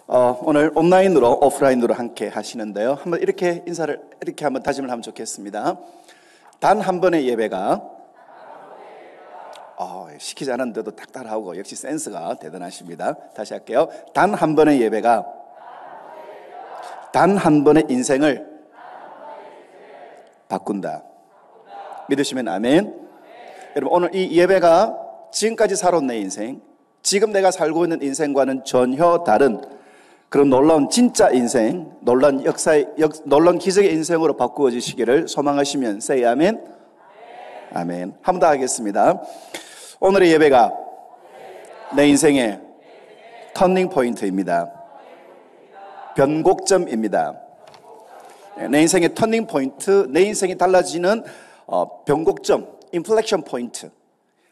오늘 온라인으로 오프라인으로 함께 하시는데요. 한번 이렇게 인사를 이렇게 한번 다짐을 하면 좋겠습니다. 단 한 번의 예배가 시키지 않았는데도 딱 따라하고 역시 센스가 대단하십니다. 다시 할게요. 단 한 번의 예배가 단 한 번의 인생을 바꾼다. 믿으시면 아멘. 여러분, 오늘 이 예배가 지금까지 살아온 내 인생, 지금 내가 살고 있는 인생과는 전혀 다른 그런 놀라운 진짜 인생, 놀라운 놀라운 기적의 인생으로 바꾸어지시기를 소망하시면 say 아멘. 아멘. 한 번 더 하겠습니다. 오늘의 예배가 내 인생의 터닝 포인트입니다. 변곡점입니다. 내 인생의 터닝 포인트, 내 인생이 달라지는 변곡점, 인플렉션 포인트.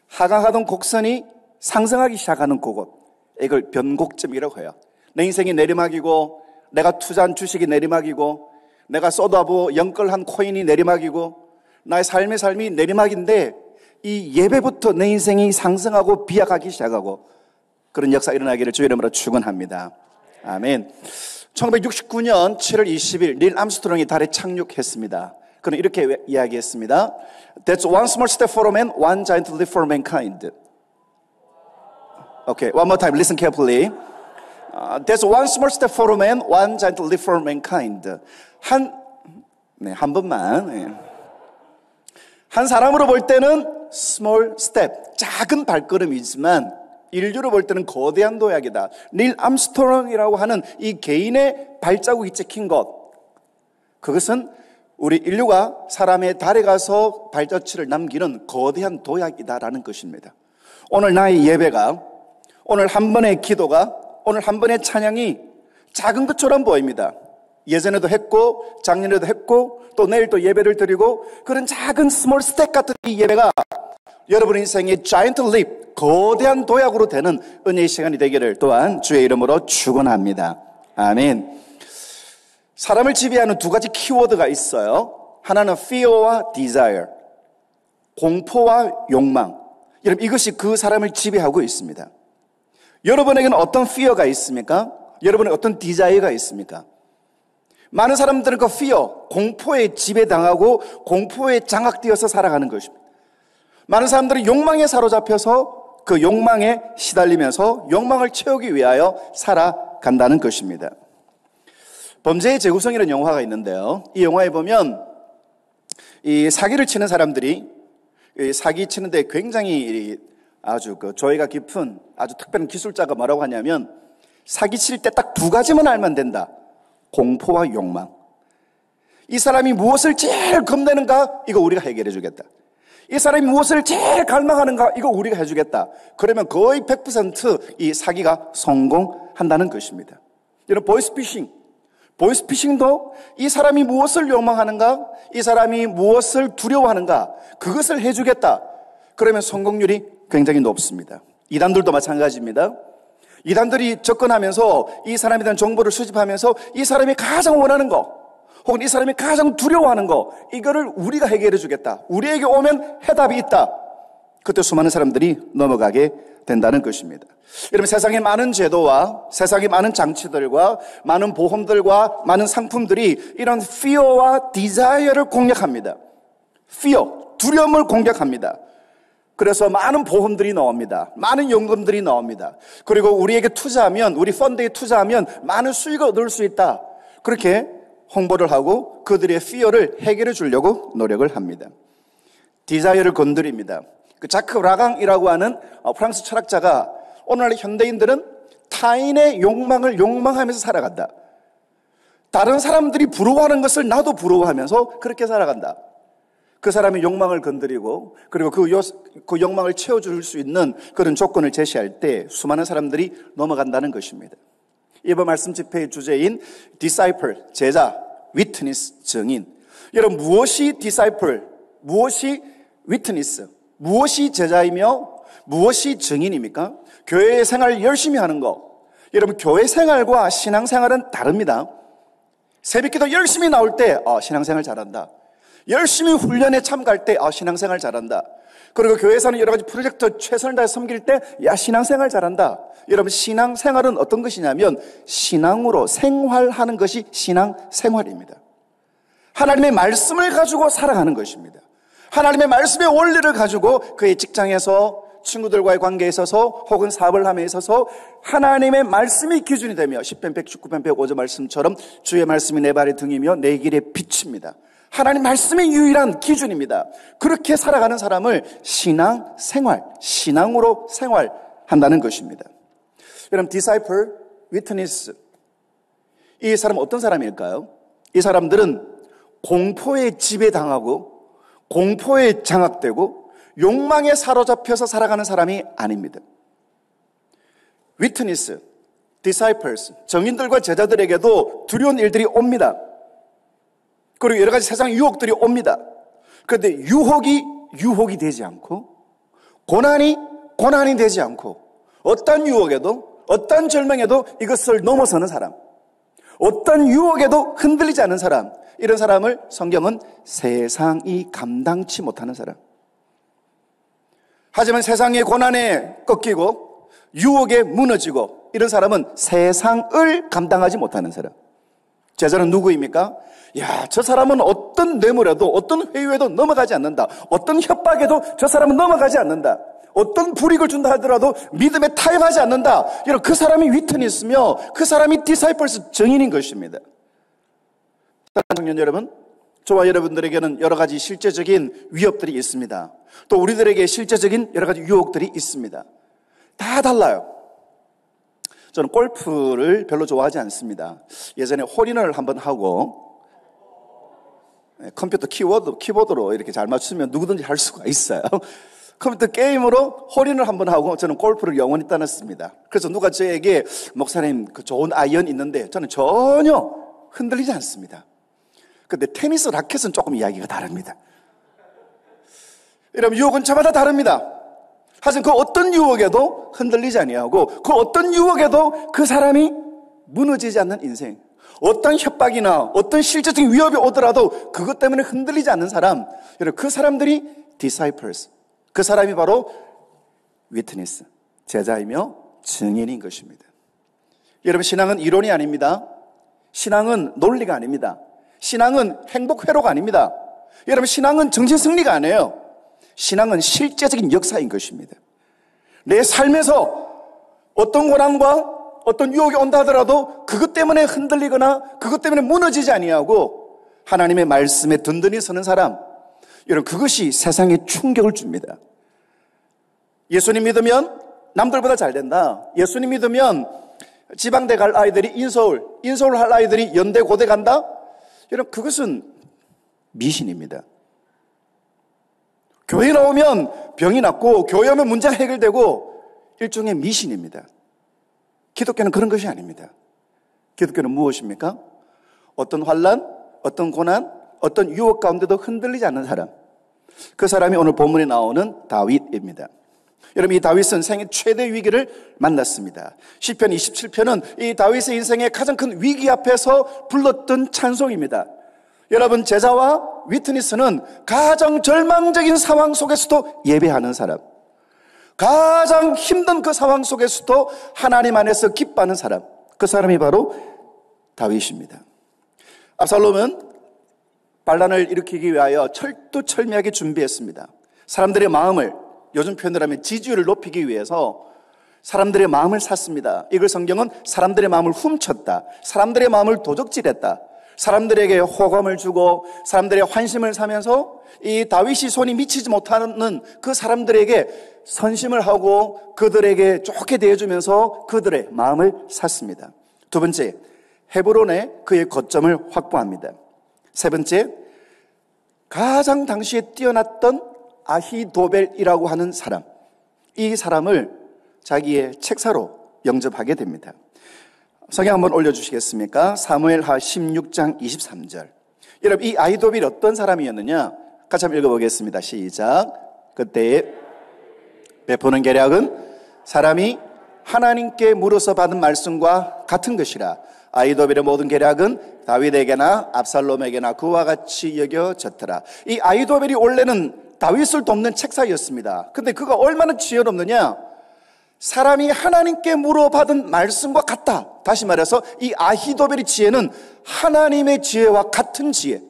하강하던 곡선이 상승하기 시작하는 그곳, 이걸 변곡점이라고 해요. 내 인생이 내리막이고, 내가 투자한 주식이 내리막이고, 내가 쏟아부 연끌한 코인이 내리막이고, 나의 삶이 내리막인데 이 예배부터 내 인생이 상승하고 비약하기 시작하고 그런 역사가 일어나기를 주의 이름으로 축원합니다. 아멘. 1969년 7월 20일 닐 암스트롱이 달에 착륙했습니다. 그는 이렇게 이야기했습니다. That's one small step for man, one giant leap for mankind. Okay, one more time. Listen carefully. That's one small step for man, one giant leap for mankind. 한 번만. 한 사람으로 볼 때는 small step, 작은 발걸음이지만 인류로 볼 때는 거대한 도약이다. 닐 암스트롱이라고 하는 이 개인의 발자국이 찍힌 것, 그것은 우리 인류가 사람의 달에 가서 발자취를 남기는 거대한 도약이다라는 것입니다. 오늘 나의 예배가, 오늘 한 번의 기도가, 오늘 한 번의 찬양이 작은 것처럼 보입니다. 예전에도 했고 작년에도 했고 또 내일 또 예배를 드리고, 그런 작은 스몰 스텝 같은 이 예배가 여러분 인생의 자이언트 립, 거대한 도약으로 되는 은혜의 시간이 되기를 또한 주의 이름으로 축원합니다. 아멘. 사람을 지배하는 두 가지 키워드가 있어요. 하나는 fear와 desire, 공포와 욕망. 여러분, 이것이 그 사람을 지배하고 있습니다. 여러분에게는 어떤 fear가 있습니까? 여러분에게 어떤 desire가 있습니까? 많은 사람들은 그 fear, 공포에 지배당하고 공포에 장악되어서 살아가는 것입니다. 많은 사람들은 욕망에 사로잡혀서 그 욕망에 시달리면서 욕망을 채우기 위하여 살아간다는 것입니다. 범죄의 재구성이라는 영화가 있는데요. 이 영화에 보면 이 사기를 치는 사람들이 사기 치는데 굉장히 아주 조예가 깊은 아주 특별한 기술자가 뭐라고 하냐면, 사기 칠 때 딱 두 가지만 알면 된다. 공포와 욕망. 이 사람이 무엇을 제일 겁내는가? 이거 우리가 해결해 주겠다. 이 사람이 무엇을 제일 갈망하는가? 이거 우리가 해주겠다. 그러면 거의 100% 이 사기가 성공한다는 것입니다. 여러분, 보이스피싱도 이 사람이 무엇을 욕망하는가? 이 사람이 무엇을 두려워하는가? 그것을 해주겠다. 그러면 성공률이 굉장히 높습니다. 이단들도 마찬가지입니다. 이단들이 접근하면서 이 사람에 대한 정보를 수집하면서 이 사람이 가장 원하는 거, 혹은 이 사람이 가장 두려워하는 거, 이거를 우리가 해결해 주겠다. 우리에게 오면 해답이 있다. 그때 수많은 사람들이 넘어가게 된다는 것입니다. 여러분, 세상에 많은 제도와 세상에 많은 장치들과 많은 보험들과 많은 상품들이 이런 fear와 desire를 공략합니다. fear, 두려움을 공략합니다. 그래서 많은 보험들이 나옵니다. 많은 연금들이 나옵니다. 그리고 우리에게 투자하면, 우리 펀드에 투자하면 많은 수익을 얻을 수 있다. 그렇게 홍보를 하고 그들의 fear를 해결해 주려고 노력을 합니다. 디자이어를 건드립니다. 그 자크 라강이라고 하는 프랑스 철학자가 오늘날 현대인들은 타인의 욕망을 욕망하면서 살아간다. 다른 사람들이 부러워하는 것을 나도 부러워하면서 그렇게 살아간다. 그 사람의 욕망을 건드리고 그리고 그 욕망을 채워줄 수 있는 그런 조건을 제시할 때 수많은 사람들이 넘어간다는 것입니다. 이번 말씀 집회의 주제인 disciple, 제자, witness, 증인. 여러분, 무엇이 disciple, 무엇이 witness, 무엇이 제자이며 무엇이 증인입니까? 교회 생활 열심히 하는 거. 여러분, 교회 생활과 신앙생활은 다릅니다. 새벽기도 열심히 나올 때 신앙생활 잘한다. 열심히 훈련에 참가할 때 신앙생활 잘한다. 그리고 교회에서는 여러 가지 프로젝트 최선을 다해 섬길 때 신앙생활 잘한다. 여러분, 신앙생활은 어떤 것이냐면 신앙으로 생활하는 것이 신앙생활입니다. 하나님의 말씀을 가지고 살아가는 것입니다. 하나님의 말씀의 원리를 가지고 그의 직장에서 친구들과의 관계에 있어서 혹은 사업을 함에 있어서 하나님의 말씀이 기준이 되며 10편 119편 105절 말씀처럼 주의 말씀이 내 발의 등이며 내 길의 빛입니다. 하나님 말씀이 유일한 기준입니다. 그렇게 살아가는 사람을 신앙생활, 신앙으로 생활한다는 것입니다. 여러분, disciple, witness, 이 사람은 어떤 사람일까요? 이 사람들은 공포에 지배당하고 공포에 장악되고 욕망에 사로잡혀서 살아가는 사람이 아닙니다. witness, disciples, 정인들과 제자들에게도 두려운 일들이 옵니다. 그리고 여러 가지 세상 유혹들이 옵니다. 그런데 유혹이 되지 않고 고난이 되지 않고 어떤 유혹에도 어떤 절망에도 이것을 넘어서는 사람, 어떤 유혹에도 흔들리지 않는 사람, 이런 사람을 성경은 세상이 감당치 못하는 사람. 하지만 세상의 고난에 꺾이고 유혹에 무너지고 이런 사람은 세상을 감당하지 못하는 사람. 제자는 누구입니까? 저 사람은 어떤 뇌물에도 어떤 회유에도 넘어가지 않는다. 어떤 협박에도 저 사람은 넘어가지 않는다. 어떤 불이익을 준다 하더라도 믿음에 타협하지 않는다. 여러분, 그 사람이 위트니스며 그 사람이 디사이플스 증인인 것입니다. 사랑하는 청년 여러분, 저와 여러분들에게는 여러 가지 실제적인 위협들이 있습니다. 또 우리들에게 실제적인 여러 가지 유혹들이 있습니다. 다 달라요. 저는 골프를 별로 좋아하지 않습니다. 예전에 홀인원을 한번 하고 컴퓨터 키보드로 이렇게 잘 맞추면 누구든지 할 수가 있어요. 컴퓨터 게임으로 홀인을 한번 하고 저는 골프를 영원히 떠났습니다. 그래서 누가 저에게 목사님 그 좋은 아이언 있는데 저는 전혀 흔들리지 않습니다. 근데 테니스 라켓은 조금 이야기가 다릅니다. 여러분, 유혹은 저마다 다릅니다. 하지만 그 어떤 유혹에도 흔들리지 아니하고 그 어떤 유혹에도 그 사람이 무너지지 않는 인생, 어떤 협박이나 어떤 실제적인 위협이 오더라도 그것 때문에 흔들리지 않는 사람, 여러분, 그 사람들이 disciples, 그 사람이 바로 witness, 제자이며 증인인 것입니다. 여러분, 신앙은 이론이 아닙니다. 신앙은 논리가 아닙니다. 신앙은 행복 회로가 아닙니다. 여러분, 신앙은 정신 승리가 아니에요. 신앙은 실제적인 역사인 것입니다. 내 삶에서 어떤 고난과 어떤 유혹이 온다 하더라도 그것 때문에 흔들리거나 그것 때문에 무너지지 아니하고 하나님의 말씀에 든든히 서는 사람, 여러분, 그것이 세상에 충격을 줍니다. 예수님 믿으면 남들보다 잘 된다. 예수님 믿으면 지방대 갈 아이들이 인서울 할 아이들이 연대 고대 간다. 여러분, 그것은 미신입니다. 교회 나오면 병이 낫고 교회 오면 문제가 해결되고 일종의 미신입니다. 기독교는 그런 것이 아닙니다. 기독교는 무엇입니까? 어떤 환난, 어떤 고난, 어떤 유혹 가운데도 흔들리지 않는 사람, 그 사람이 오늘 본문에 나오는 다윗입니다. 여러분, 이 다윗은 생애 최대 위기를 만났습니다. 시편 27편은 이 다윗의 인생의 가장 큰 위기 앞에서 불렀던 찬송입니다. 여러분, 제자와 위트니스는 가장 절망적인 상황 속에서도 예배하는 사람, 가장 힘든 그 상황 속에서도 하나님 안에서 기뻐하는 사람, 그 사람이 바로 다윗입니다. 압살롬은 반란을 일으키기 위하여 철두철미하게 준비했습니다. 사람들의 마음을, 요즘 표현을 하면 지지율을 높이기 위해서 사람들의 마음을 샀습니다. 이걸 성경은 사람들의 마음을 훔쳤다, 사람들의 마음을 도적질했다, 사람들에게 호감을 주고 사람들의 환심을 사면서 이 다윗이 손이 미치지 못하는 그 사람들에게 선심을 하고 그들에게 좋게 대해주면서 그들의 마음을 샀습니다. 두 번째, 헤브론에 그의 거점을 확보합니다. 세 번째, 가장 당시에 뛰어났던 아히도벨이라고 하는 사람, 이 사람을 자기의 책사로 영접하게 됩니다. 성경 한번 올려주시겠습니까? 사무엘하 16장 23절. 여러분, 이 아히도벨이 어떤 사람이었느냐? 같이 한번 읽어보겠습니다. 시작. 그때에 베푸는 계략은 사람이 하나님께 물어서 받은 말씀과 같은 것이라. 아히도벨의 모든 계략은 다윗에게나 압살롬에게나 그와 같이 여겨졌더라. 이 아히도벨이 원래는 다윗을 돕는 책사였습니다. 근데 그가 얼마나 지혜롭느냐? 사람이 하나님께 물어받은 말씀과 같다. 다시 말해서 이 아히도벨의 지혜는 하나님의 지혜와 같은 지혜.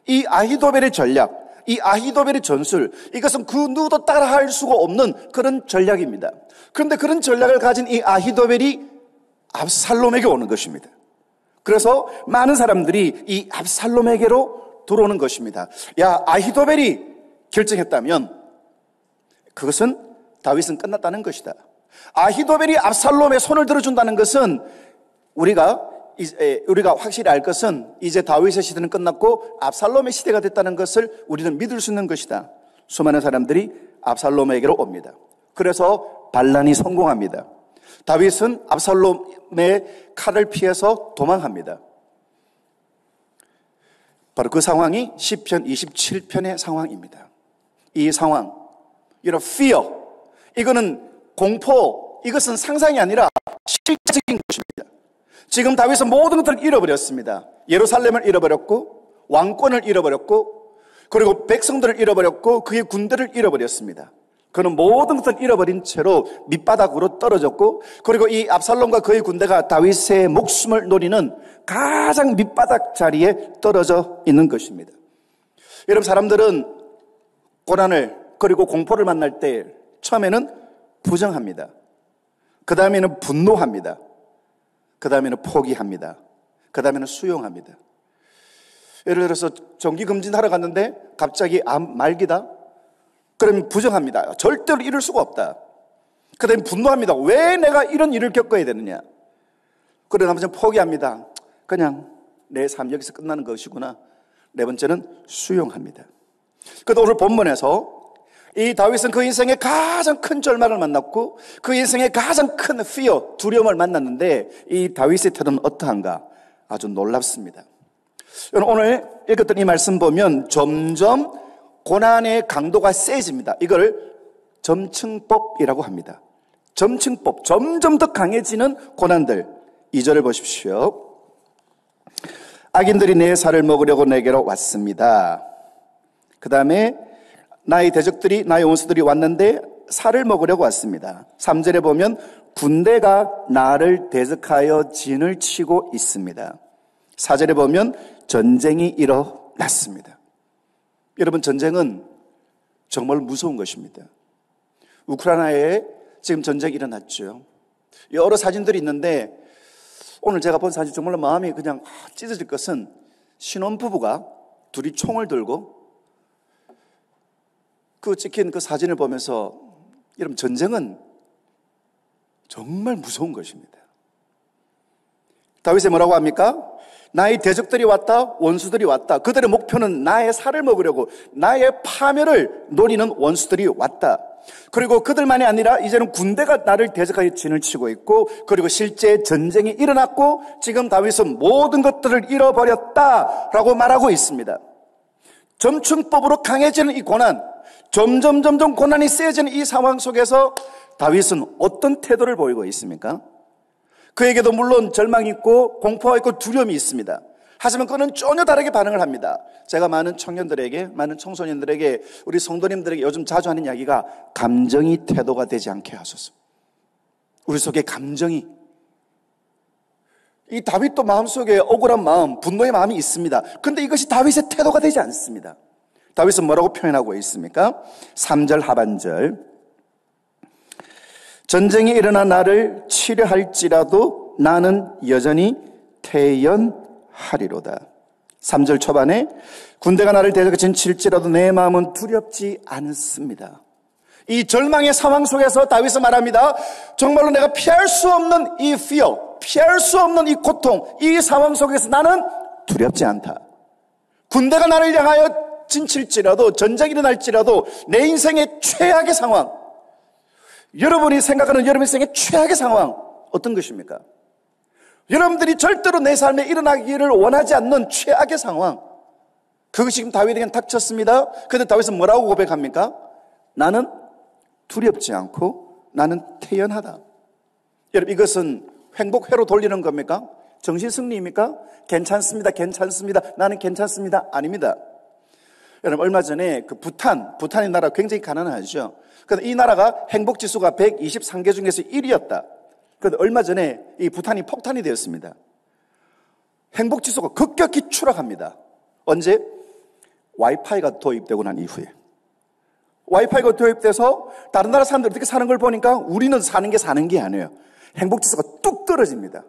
이 아히도벨의 전략, 이 아히도벨의 전술, 이것은 그 누구도 따라할 수가 없는 그런 전략입니다. 그런데 그런 전략을 가진 이 아히도벨이 압살롬에게 오는 것입니다. 그래서 많은 사람들이 이 압살롬에게로 들어오는 것입니다. 야, 아히도벨이 결정했다면 그것은 다윗은 끝났다는 것이다. 아히도벨이 압살롬의 손을 들어준다는 것은 우리가 확실히 알 것은 이제 다윗의 시대는 끝났고 압살롬의 시대가 됐다는 것을 우리는 믿을 수 있는 것이다. 수많은 사람들이 압살롬에게로 옵니다. 그래서 반란이 성공합니다. 다윗은 압살롬의 칼을 피해서 도망합니다. 바로 그 상황이 시편 27편의 상황입니다. 이 상황, fear, 이거는 공포, 이것은 상상이 아니라 실제적인 것입니다. 지금 다윗은 모든 것들을 잃어버렸습니다. 예루살렘을 잃어버렸고, 왕권을 잃어버렸고, 그리고 백성들을 잃어버렸고, 그의 군대를 잃어버렸습니다. 그는 모든 것을 잃어버린 채로 밑바닥으로 떨어졌고, 그리고 이 압살롬과 그의 군대가 다윗의 목숨을 노리는 가장 밑바닥 자리에 떨어져 있는 것입니다. 여러분, 사람들은 고난을 그리고 공포를 만날 때 처음에는 부정합니다. 그 다음에는 분노합니다. 그 다음에는 포기합니다. 그 다음에는 수용합니다. 예를 들어서 정기검진하러 갔는데 갑자기 암 말기다? 그러면 부정합니다. 절대로 이럴 수가 없다. 그 다음에 분노합니다. 왜 내가 이런 일을 겪어야 되느냐? 그러나 먼저 포기합니다. 그냥 내 삶 여기서 끝나는 것이구나. 네 번째는 수용합니다. 그런데 오늘 본문에서 이 다윗은 그 인생의 가장 큰 절망을 만났고 그 인생의 가장 큰 fear, 두려움을 만났는데 이 다윗의 태도는 어떠한가? 아주 놀랍습니다. 오늘 읽었던 이 말씀 보면 점점 고난의 강도가 세집니다. 이걸 점층법이라고 합니다. 점층법, 점점 더 강해지는 고난들. 2절을 보십시오. 악인들이 내 살을 먹으려고 내게로 왔습니다. 그 다음에 나의 대적들이, 나의 원수들이 왔는데 살을 먹으려고 왔습니다. 3절에 보면 군대가 나를 대적하여 진을 치고 있습니다. 4절에 보면 전쟁이 일어났습니다. 여러분, 전쟁은 정말 무서운 것입니다. 우크라이나에 지금 전쟁이 일어났죠. 여러 사진들이 있는데 오늘 제가 본 사진 정말로 마음이 그냥 찢어질 것은 신혼부부가 둘이 총을 들고 그 찍힌 그 사진을 보면서 여러분, 전쟁은 정말 무서운 것입니다. 다윗이 뭐라고 합니까? 나의 대적들이 왔다, 원수들이 왔다. 그들의 목표는 나의 살을 먹으려고, 나의 파멸을 노리는 원수들이 왔다. 그리고 그들만이 아니라 이제는 군대가 나를 대적하여 진을 치고 있고, 그리고 실제 전쟁이 일어났고 지금 다윗은 모든 것들을 잃어버렸다라고 말하고 있습니다. 점층법으로 강해지는 이 고난, 점점 고난이 세지는 이 상황 속에서 다윗은 어떤 태도를 보이고 있습니까? 그에게도 물론 절망이 있고 공포가 있고 두려움이 있습니다. 하지만 그는 전혀 다르게 반응을 합니다. 제가 많은 청년들에게, 많은 청소년들에게, 우리 성도님들에게 요즘 자주 하는 이야기가 감정이 태도가 되지 않게 하소서. 우리 속에 감정이, 이 다윗도 마음속에 억울한 마음, 분노의 마음이 있습니다. 그런데 이것이 다윗의 태도가 되지 않습니다. 다윗은 뭐라고 표현하고 있습니까? 3절 하반절. 전쟁이 일어나 나를 치려할지라도 나는 여전히 태연하리로다. 3절 초반에 군대가 나를 대적해 진칠지라도 내 마음은 두렵지 않습니다. 이 절망의 상황 속에서 다윗은 말합니다. 정말로 내가 피할 수 없는 이 fear, 피할 수 없는 이 고통, 이 상황 속에서 나는 두렵지 않다. 군대가 나를 향하여 진칠지라도, 전쟁이 일어날지라도 내 인생의 최악의 상황, 여러분이 생각하는 여러분 인생의 최악의 상황 어떤 것입니까? 여러분들이 절대로 내 삶에 일어나기를 원하지 않는 최악의 상황, 그것이 지금 다윗에게는 닥쳤습니다. 그런데 다윗은 뭐라고 고백합니까? 나는 두렵지 않고 나는 태연하다. 여러분, 이것은 행복회로 돌리는 겁니까? 정신승리입니까? 괜찮습니다. 괜찮습니다. 나는 괜찮습니다. 아닙니다. 여러분, 얼마 전에 그 부탄의 나라 굉장히 가난하죠. 그런데 이 나라가 행복지수가 123개 중에서 1위였다. 그런데 얼마 전에 이 부탄이 폭탄이 되었습니다. 행복지수가 급격히 추락합니다. 언제? 와이파이가 도입되고 난 이후에. 와이파이가 도입돼서 다른 나라 사람들이 어떻게 사는 걸 보니까 우리는 사는 게 아니에요. 행복지수가 뚝 떨어집니다.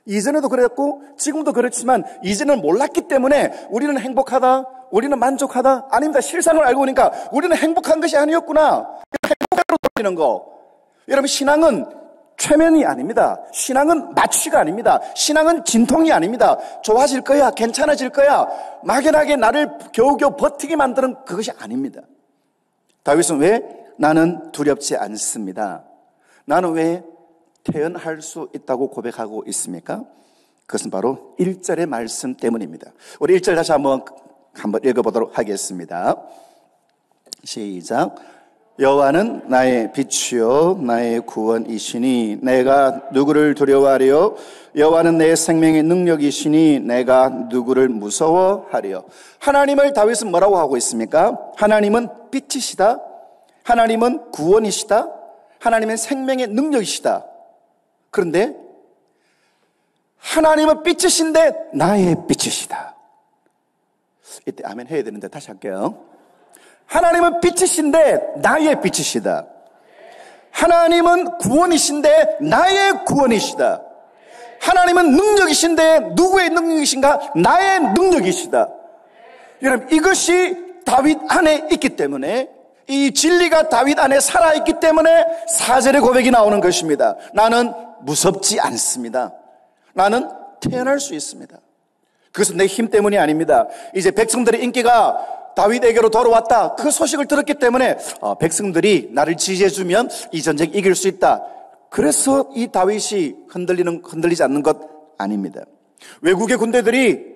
이전에도 그랬고 지금도 그렇지만 이제는 몰랐기 때문에 우리는 행복하다, 우리는 만족하다. 아닙니다. 실상을 알고 보니까 우리는 행복한 것이 아니었구나. 행복으로 돌리는 거. 여러분, 신앙은 최면이 아닙니다. 신앙은 마취가 아닙니다. 신앙은 진통이 아닙니다. 좋아질 거야, 괜찮아질 거야, 막연하게 나를 겨우겨우 버티게 만드는 그것이 아닙니다. 다윗은 왜 나는 두렵지 않습니다. 나는 왜 태어날 수 있다고 고백하고 있습니까? 그것은 바로 1절의 말씀 때문입니다. 우리 1절 다시 한번 읽어보도록 하겠습니다. 시작. 여호와는 나의 빛이요 나의 구원이시니 내가 누구를 두려워하리요? 여호와는 내 생명의 능력이시니 내가 누구를 무서워하리요? 하나님을 다윗은 뭐라고 하고 있습니까? 하나님은 빛이시다. 하나님은 구원이시다. 하나님은 생명의 능력이시다. 그런데 하나님은 빛이신데 나의 빛이시다. 이때 아멘 해야 되는데 다시 할게요. 하나님은 빛이신데 나의 빛이시다. 하나님은 구원이신데 나의 구원이시다. 하나님은 능력이신데 누구의 능력이신가? 나의 능력이시다. 여러분, 이것이 다윗 안에 있기 때문에, 이 진리가 다윗 안에 살아있기 때문에 4절의 고백이 나오는 것입니다. 나는 무섭지 않습니다. 나는 태어날 수 있습니다. 그것은 내 힘 때문이 아닙니다. 이제 백성들의 인기가 다윗에게로 돌아왔다. 그 소식을 들었기 때문에 백성들이 나를 지지해주면 이 전쟁 이길 수 있다. 그래서 이 다윗이 흔들리지 않는 것 아닙니다. 외국의 군대들이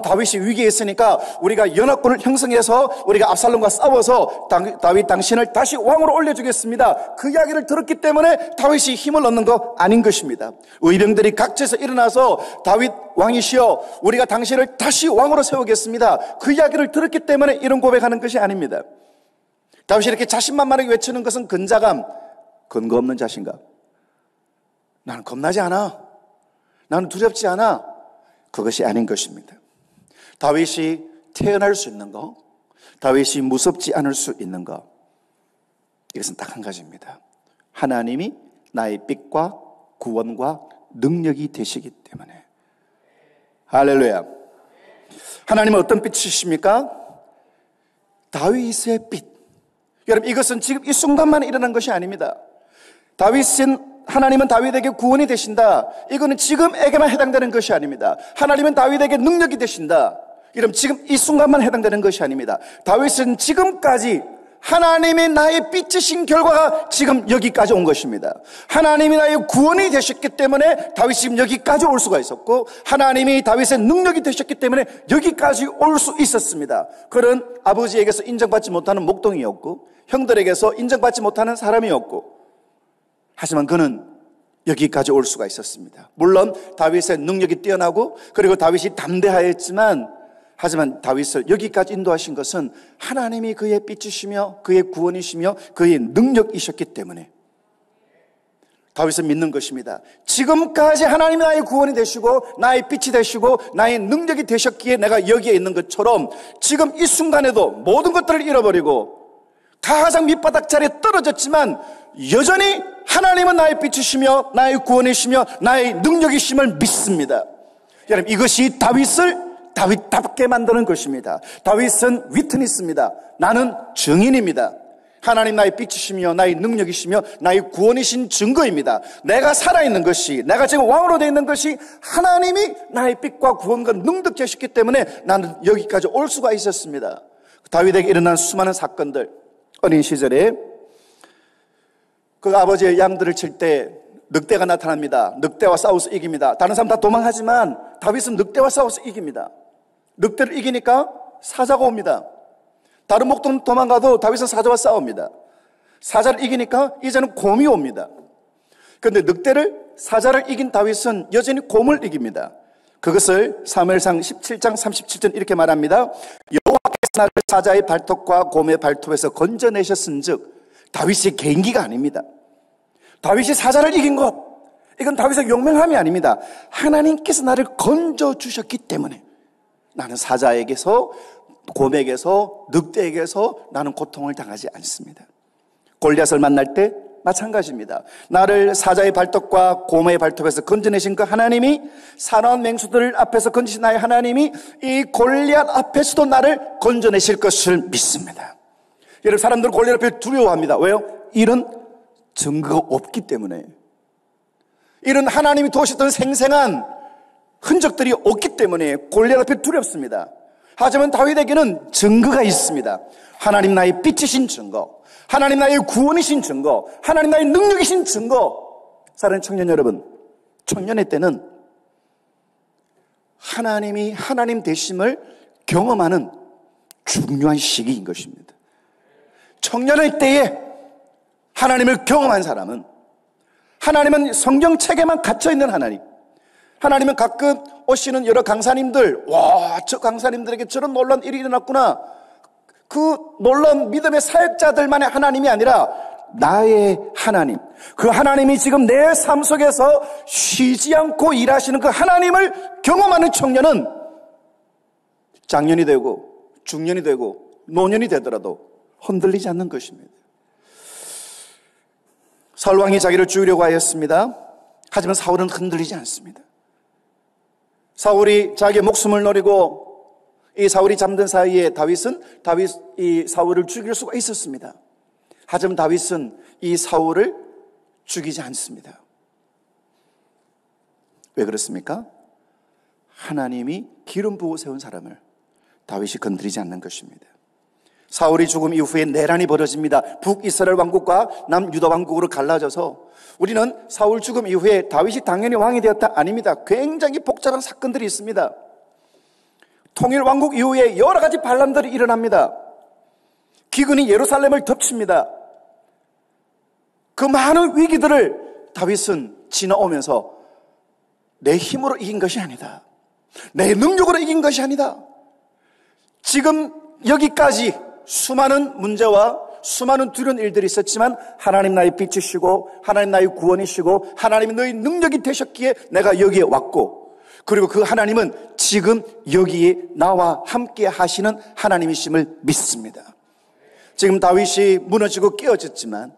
다윗이 위기에 있으니까 우리가 연합군을 형성해서 우리가 압살롬과 싸워서 다윗 당신을 다시 왕으로 올려주겠습니다. 그 이야기를 들었기 때문에 다윗이 힘을 얻는 거 아닌 것입니다. 의병들이 각지에서 일어나서 다윗 왕이시여 우리가 당신을 다시 왕으로 세우겠습니다. 그 이야기를 들었기 때문에 이런 고백하는 것이 아닙니다. 다윗이 이렇게 자신만만하게 외치는 것은 근자감, 근거 없는 자신감. 나는 겁나지 않아. 나는 두렵지 않아. 그것이 아닌 것입니다. 다윗이 태어날 수 있는 것, 다윗이 무섭지 않을 수 있는 것, 이것은 딱 한 가지입니다. 하나님이 나의 빛과 구원과 능력이 되시기 때문에. 할렐루야. 하나님은 어떤 빛이십니까? 다윗의 빛. 여러분, 이것은 지금 이 순간만 일어난 것이 아닙니다. 하나님은 다윗에게 구원이 되신다. 이거는 지금에게만 해당되는 것이 아닙니다. 하나님은 다윗에게 능력이 되신다. 이러면 지금 이 순간만 해당되는 것이 아닙니다. 다윗은 지금까지 하나님이 나의 빛이신 결과가 지금 여기까지 온 것입니다. 하나님이 나의 구원이 되셨기 때문에 다윗이 지금 여기까지 올 수가 있었고, 하나님이 다윗의 능력이 되셨기 때문에 여기까지 올 수 있었습니다. 그는 아버지에게서 인정받지 못하는 목동이었고, 형들에게서 인정받지 못하는 사람이었고, 하지만 그는 여기까지 올 수가 있었습니다. 물론 다윗의 능력이 뛰어나고 그리고 다윗이 담대하였지만, 하지만 다윗을 여기까지 인도하신 것은 하나님이 그의 빛이시며 그의 구원이시며 그의 능력이셨기 때문에 다윗은 믿는 것입니다. 지금까지 하나님이 나의 구원이 되시고 나의 빛이 되시고 나의 능력이 되셨기에 내가 여기에 있는 것처럼 지금 이 순간에도 모든 것들을 잃어버리고 가장 밑바닥 자리에 떨어졌지만 여전히 하나님은 나의 빛이시며 나의 구원이시며 나의 능력이심을 믿습니다. 여러분, 이것이 다윗답게 만드는 것입니다. 다윗은 위트니스입니다. 나는 증인입니다. 하나님 나의 빛이시며 나의 능력이시며 나의 구원이신 증거입니다. 내가 살아있는 것이, 내가 지금 왕으로 되어 있는 것이 하나님이 나의 빛과 구원과 능력 되셨기 때문에 나는 여기까지 올 수가 있었습니다. 다윗에게 일어난 수많은 사건들, 어린 시절에 그 아버지의 양들을 칠 때 늑대가 나타납니다. 늑대와 싸워서 이깁니다. 다른 사람 다 도망하지만 다윗은 늑대와 싸워서 이깁니다. 늑대를 이기니까 사자가 옵니다. 다른 목동 도망가도 다윗은 사자와 싸웁니다. 사자를 이기니까 이제는 곰이 옵니다. 그런데 사자를 이긴 다윗은 여전히 곰을 이깁니다. 그것을 사무엘상 17장 37절 이렇게 말합니다. 여호와께서 나를 사자의 발톱과 곰의 발톱에서 건져내셨은즉, 다윗의 개인기가 아닙니다. 다윗이 사자를 이긴 것, 이건 다윗의 용맹함이 아닙니다. 하나님께서 나를 건져주셨기 때문에 나는 사자에게서, 곰에게서, 늑대에게서 나는 고통을 당하지 않습니다. 골리앗을 만날 때 마찬가지입니다. 나를 사자의 발톱과 곰의 발톱에서 건져내신 그 하나님이, 사나운 맹수들 앞에서 건지신 나의 하나님이 이 골리앗 앞에서도 나를 건져내실 것을 믿습니다. 여러분, 사람들은 골리앗 앞에 두려워합니다. 왜요? 이런 증거가 없기 때문에, 이런 하나님이 도우셨던 생생한 흔적들이 없기 때문에 골리앗 앞에 두렵습니다. 하지만 다윗에게는 증거가 있습니다. 하나님 나의 빛이신 증거, 하나님 나의 구원이신 증거, 하나님 나의 능력이신 증거. 사랑하는 청년 여러분, 청년의 때는 하나님이 하나님 되심을 경험하는 중요한 시기인 것입니다. 청년의 때에 하나님을 경험한 사람은, 하나님은 성경책에만 갇혀있는 하나님, 하나님은 가끔 오시는 여러 강사님들, 와, 저 강사님들에게 저런 놀라운 일이 일어났구나, 그 놀라운 믿음의 사역자들만의 하나님이 아니라 나의 하나님, 그 하나님이 지금 내 삶 속에서 쉬지 않고 일하시는 그 하나님을 경험하는 청년은 장년이 되고 중년이 되고 노년이 되더라도 흔들리지 않는 것입니다. 사울 왕이 자기를 죽이려고 하였습니다. 하지만 사울은 흔들리지 않습니다. 사울이 자기의 목숨을 노리고 이 사울이 잠든 사이에 이 사울을 죽일 수가 있었습니다. 하지만 다윗은 이 사울을 죽이지 않습니다. 왜 그렇습니까? 하나님이 기름 부어 세운 사람을 다윗이 건드리지 않는 것입니다. 사울이 죽음 이후에 내란이 벌어집니다. 북이스라엘 왕국과 남유다 왕국으로 갈라져서, 우리는 사울 죽음 이후에 다윗이 당연히 왕이 되었다, 아닙니다. 굉장히 복잡한 사건들이 있습니다. 통일 왕국 이후에 여러 가지 반란들이 일어납니다. 기근이 예루살렘을 덮칩니다. 그 많은 위기들을 다윗은 지나오면서 내 힘으로 이긴 것이 아니다, 내 능력으로 이긴 것이 아니다, 지금 여기까지 수많은 문제와 수많은 두려운 일들이 있었지만 하나님 나의 빛이시고 하나님 나의 구원이시고 하나님이 너희 능력이 되셨기에 내가 여기에 왔고, 그리고 그 하나님은 지금 여기에 나와 함께 하시는 하나님이심을 믿습니다. 지금 다윗이 무너지고 깨어졌지만,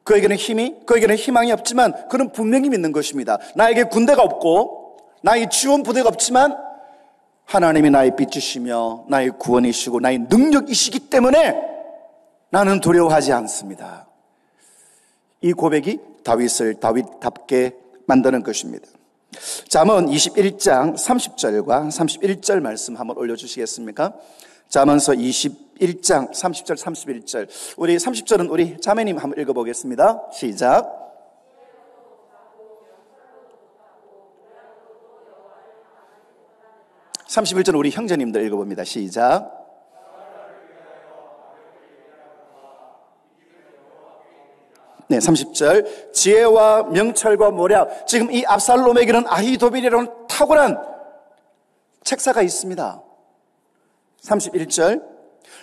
그에게는 희망이 없지만 그는 분명히 믿는 것입니다. 나에게 군대가 없고 나의 지원 부대가 없지만 하나님이 나의 빛이시며 나의 구원이시고 나의 능력이시기 때문에 나는 두려워하지 않습니다. 이 고백이 다윗을 다윗답게 만드는 것입니다. 잠언 21장 30절과 31절 말씀 한번 올려주시겠습니까? 잠언서 21장 30절 31절, 우리 30절은 우리 자매님 한번 읽어보겠습니다. 시작. 31절 우리 형제님들 읽어봅니다. 시작. 네, 30절. 지혜와 명철과 모략. 지금 이 압살롬에게는 아히도빌이라는 탁월한 책사가 있습니다. 31절.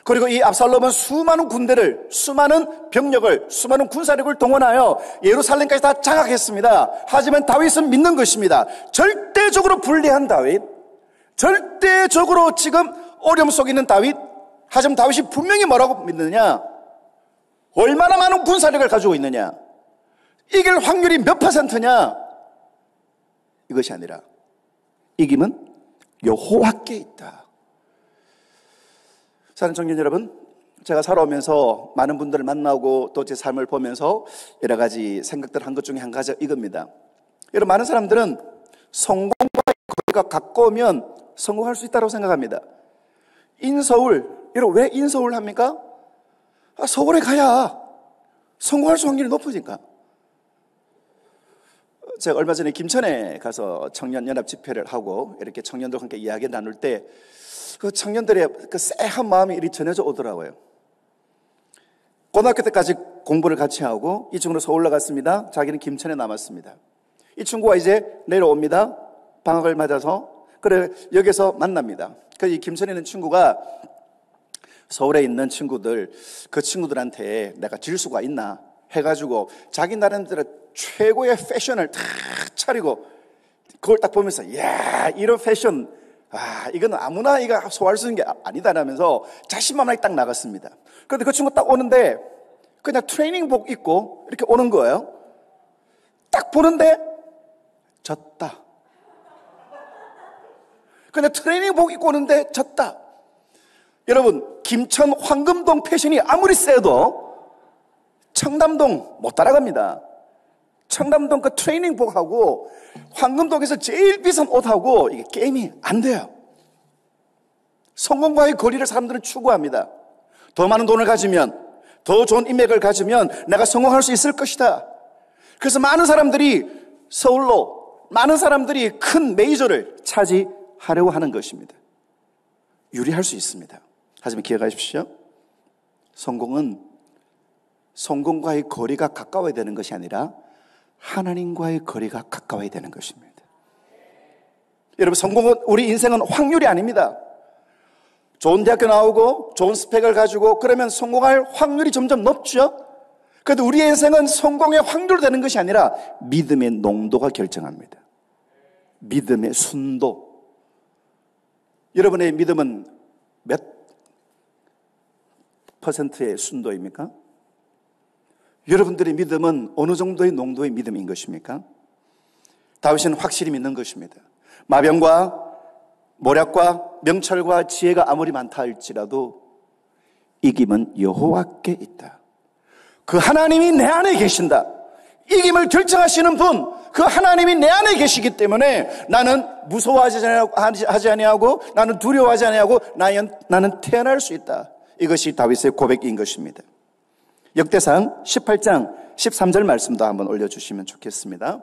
그리고 이 압살롬은 수많은 군대를, 수많은 병력을, 수많은 군사력을 동원하여 예루살렘까지 다 장악했습니다. 하지만 다윗은 믿는 것입니다. 절대적으로 불리한 다윗, 절대적으로 지금 어려움 속에 있는 다윗. 하지만 다윗이 분명히 뭐라고 믿느냐? 얼마나 많은 군사력을 가지고 있느냐? 이길 확률이 몇 %냐? 이것이 아니라 이김은 여호와께 있다. 사랑하는 청년 여러분, 제가 살아오면서 많은 분들을 만나고 또 제 삶을 보면서 여러 가지 생각들을 한 것 중에 한 가지가 이겁니다. 여러분, 많은 사람들은 성공과 거리가 가까우면 성공할 수 있다고 생각합니다. 인서울, 여러분 왜 인서울 합니까? 서울에 가야 성공할 수 확률이 높으니까. 제가 얼마 전에 김천에 가서 청년연합 집회를 하고 이렇게 청년들과 함께 이야기 나눌 때 그 청년들의 그 쎄한 마음이 이리 전해져 오더라고요. 고등학교 때까지 공부를 같이 하고 이 친구는 서울 올라갔습니다. 자기는 김천에 남았습니다. 이 친구가 이제 내려옵니다. 방학을 맞아서 그래 여기서 만납니다. 그래서 이 김선이라는 친구가 서울에 있는 친구들, 그 친구들한테 내가 질 수가 있나 해가지고 자기 나름대로 최고의 패션을 탁 차리고 그걸 딱 보면서 이야 이런 패션 이건 아무나 이거 소화할 수 있는 게 아니다라면서 자신만만하게 딱 나갔습니다. 그런데 그 친구 딱 오는데 그냥 트레이닝복 입고 이렇게 오는 거예요. 딱 보는데 졌다. 그냥 트레이닝복 입고 오는데 졌다. 여러분 김천 황금동 패션이 아무리 세도 청담동 못 따라갑니다. 청담동 그 트레이닝복하고 황금동에서 제일 비싼 옷하고 이게 게임이 안 돼요. 성공과의 거리를 사람들은 추구합니다. 더 많은 돈을 가지면, 더 좋은 인맥을 가지면 내가 성공할 수 있을 것이다. 그래서 많은 사람들이 서울로, 많은 사람들이 큰 메이저를 차지하려고 하는 것입니다. 유리할 수 있습니다. 하지만 기억하십시오. 성공은 성공과의 거리가 가까워야 되는 것이 아니라 하나님과의 거리가 가까워야 되는 것입니다. 여러분 성공은, 우리 인생은 확률이 아닙니다. 좋은 대학교 나오고 좋은 스펙을 가지고 그러면 성공할 확률이 점점 높죠. 그런데 우리의 인생은 성공의 확률로 되는 것이 아니라 믿음의 농도가 결정합니다. 믿음의 순도. 여러분의 믿음은 몇 퍼센트의 순도입니까? 여러분들의 믿음은 어느 정도의 농도의 믿음인 것입니까? 다윗은 확실히 믿는 것입니다. 마병과 모략과 명철과 지혜가 아무리 많다 할지라도 이김은 여호와께 있다. 그 하나님이 내 안에 계신다. 이김을 결정하시는 분, 그 하나님이 내 안에 계시기 때문에 나는 무서워하지 아니하고 나는 두려워하지 아니하고 나는 태어날 수 있다. 이것이 다윗의 고백인 것입니다. 역대상 18장 13절 말씀도 한번 올려주시면 좋겠습니다.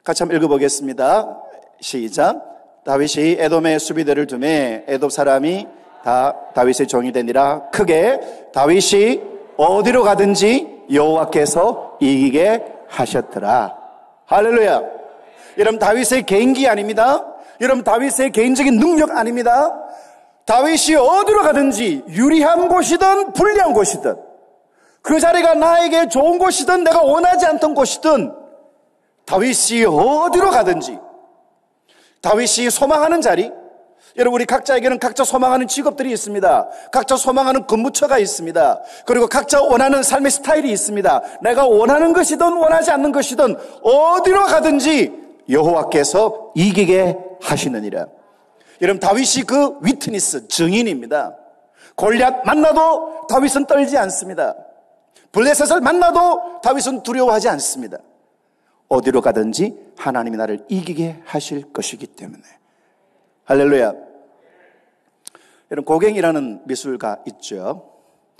같이 한번 읽어보겠습니다. 시작. 다윗이 에돔의 수비대를 두매 에돔 사람이 다 다윗의 종이 되니라. 크게 다윗이 어디로 가든지 여호와께서 이기게 하셨더라. 할렐루야. 여러분 다윗의 개인기 아닙니다. 여러분 다윗의 개인적인 능력 아닙니다. 다윗이 어디로 가든지 유리한 곳이든 불리한 곳이든 그 자리가 나에게 좋은 곳이든 내가 원하지 않던 곳이든 다윗이 어디로 가든지 다윗이 소망하는 자리, 여러분 우리 각자에게는 각자 소망하는 직업들이 있습니다. 각자 소망하는 근무처가 있습니다. 그리고 각자 원하는 삶의 스타일이 있습니다. 내가 원하는 것이든 원하지 않는 것이든 어디로 가든지 여호와께서 이기게 하시느니라. 여러분 다윗이 그 위트니스, 증인입니다. 골리앗 만나도 다윗은 떨지 않습니다. 블레셋을 만나도 다윗은 두려워하지 않습니다. 어디로 가든지 하나님이 나를 이기게 하실 것이기 때문에. 할렐루야. 여러분 고갱이라는 미술가 있죠.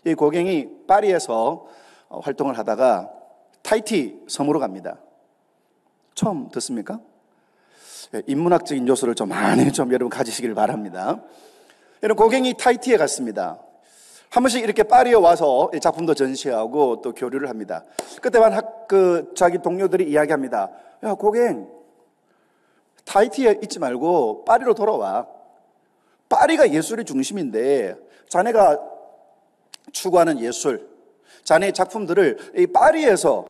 이 고갱이 파리에서 활동을 하다가 타히티 섬으로 갑니다. 처음 듣습니까? 인문학적인 요소를 좀 많이 여러분 가지시길 바랍니다. 여러분 고갱이 타히티에 갔습니다. 한 번씩 이렇게 파리에 와서 작품도 전시하고 또 교류를 합니다. 그때만 자기 동료들이 이야기합니다. 야, 고갱, 타히티에 있지 말고 파리로 돌아와. 파리가 예술의 중심인데 자네가 추구하는 예술, 자네의 작품들을 이 파리에서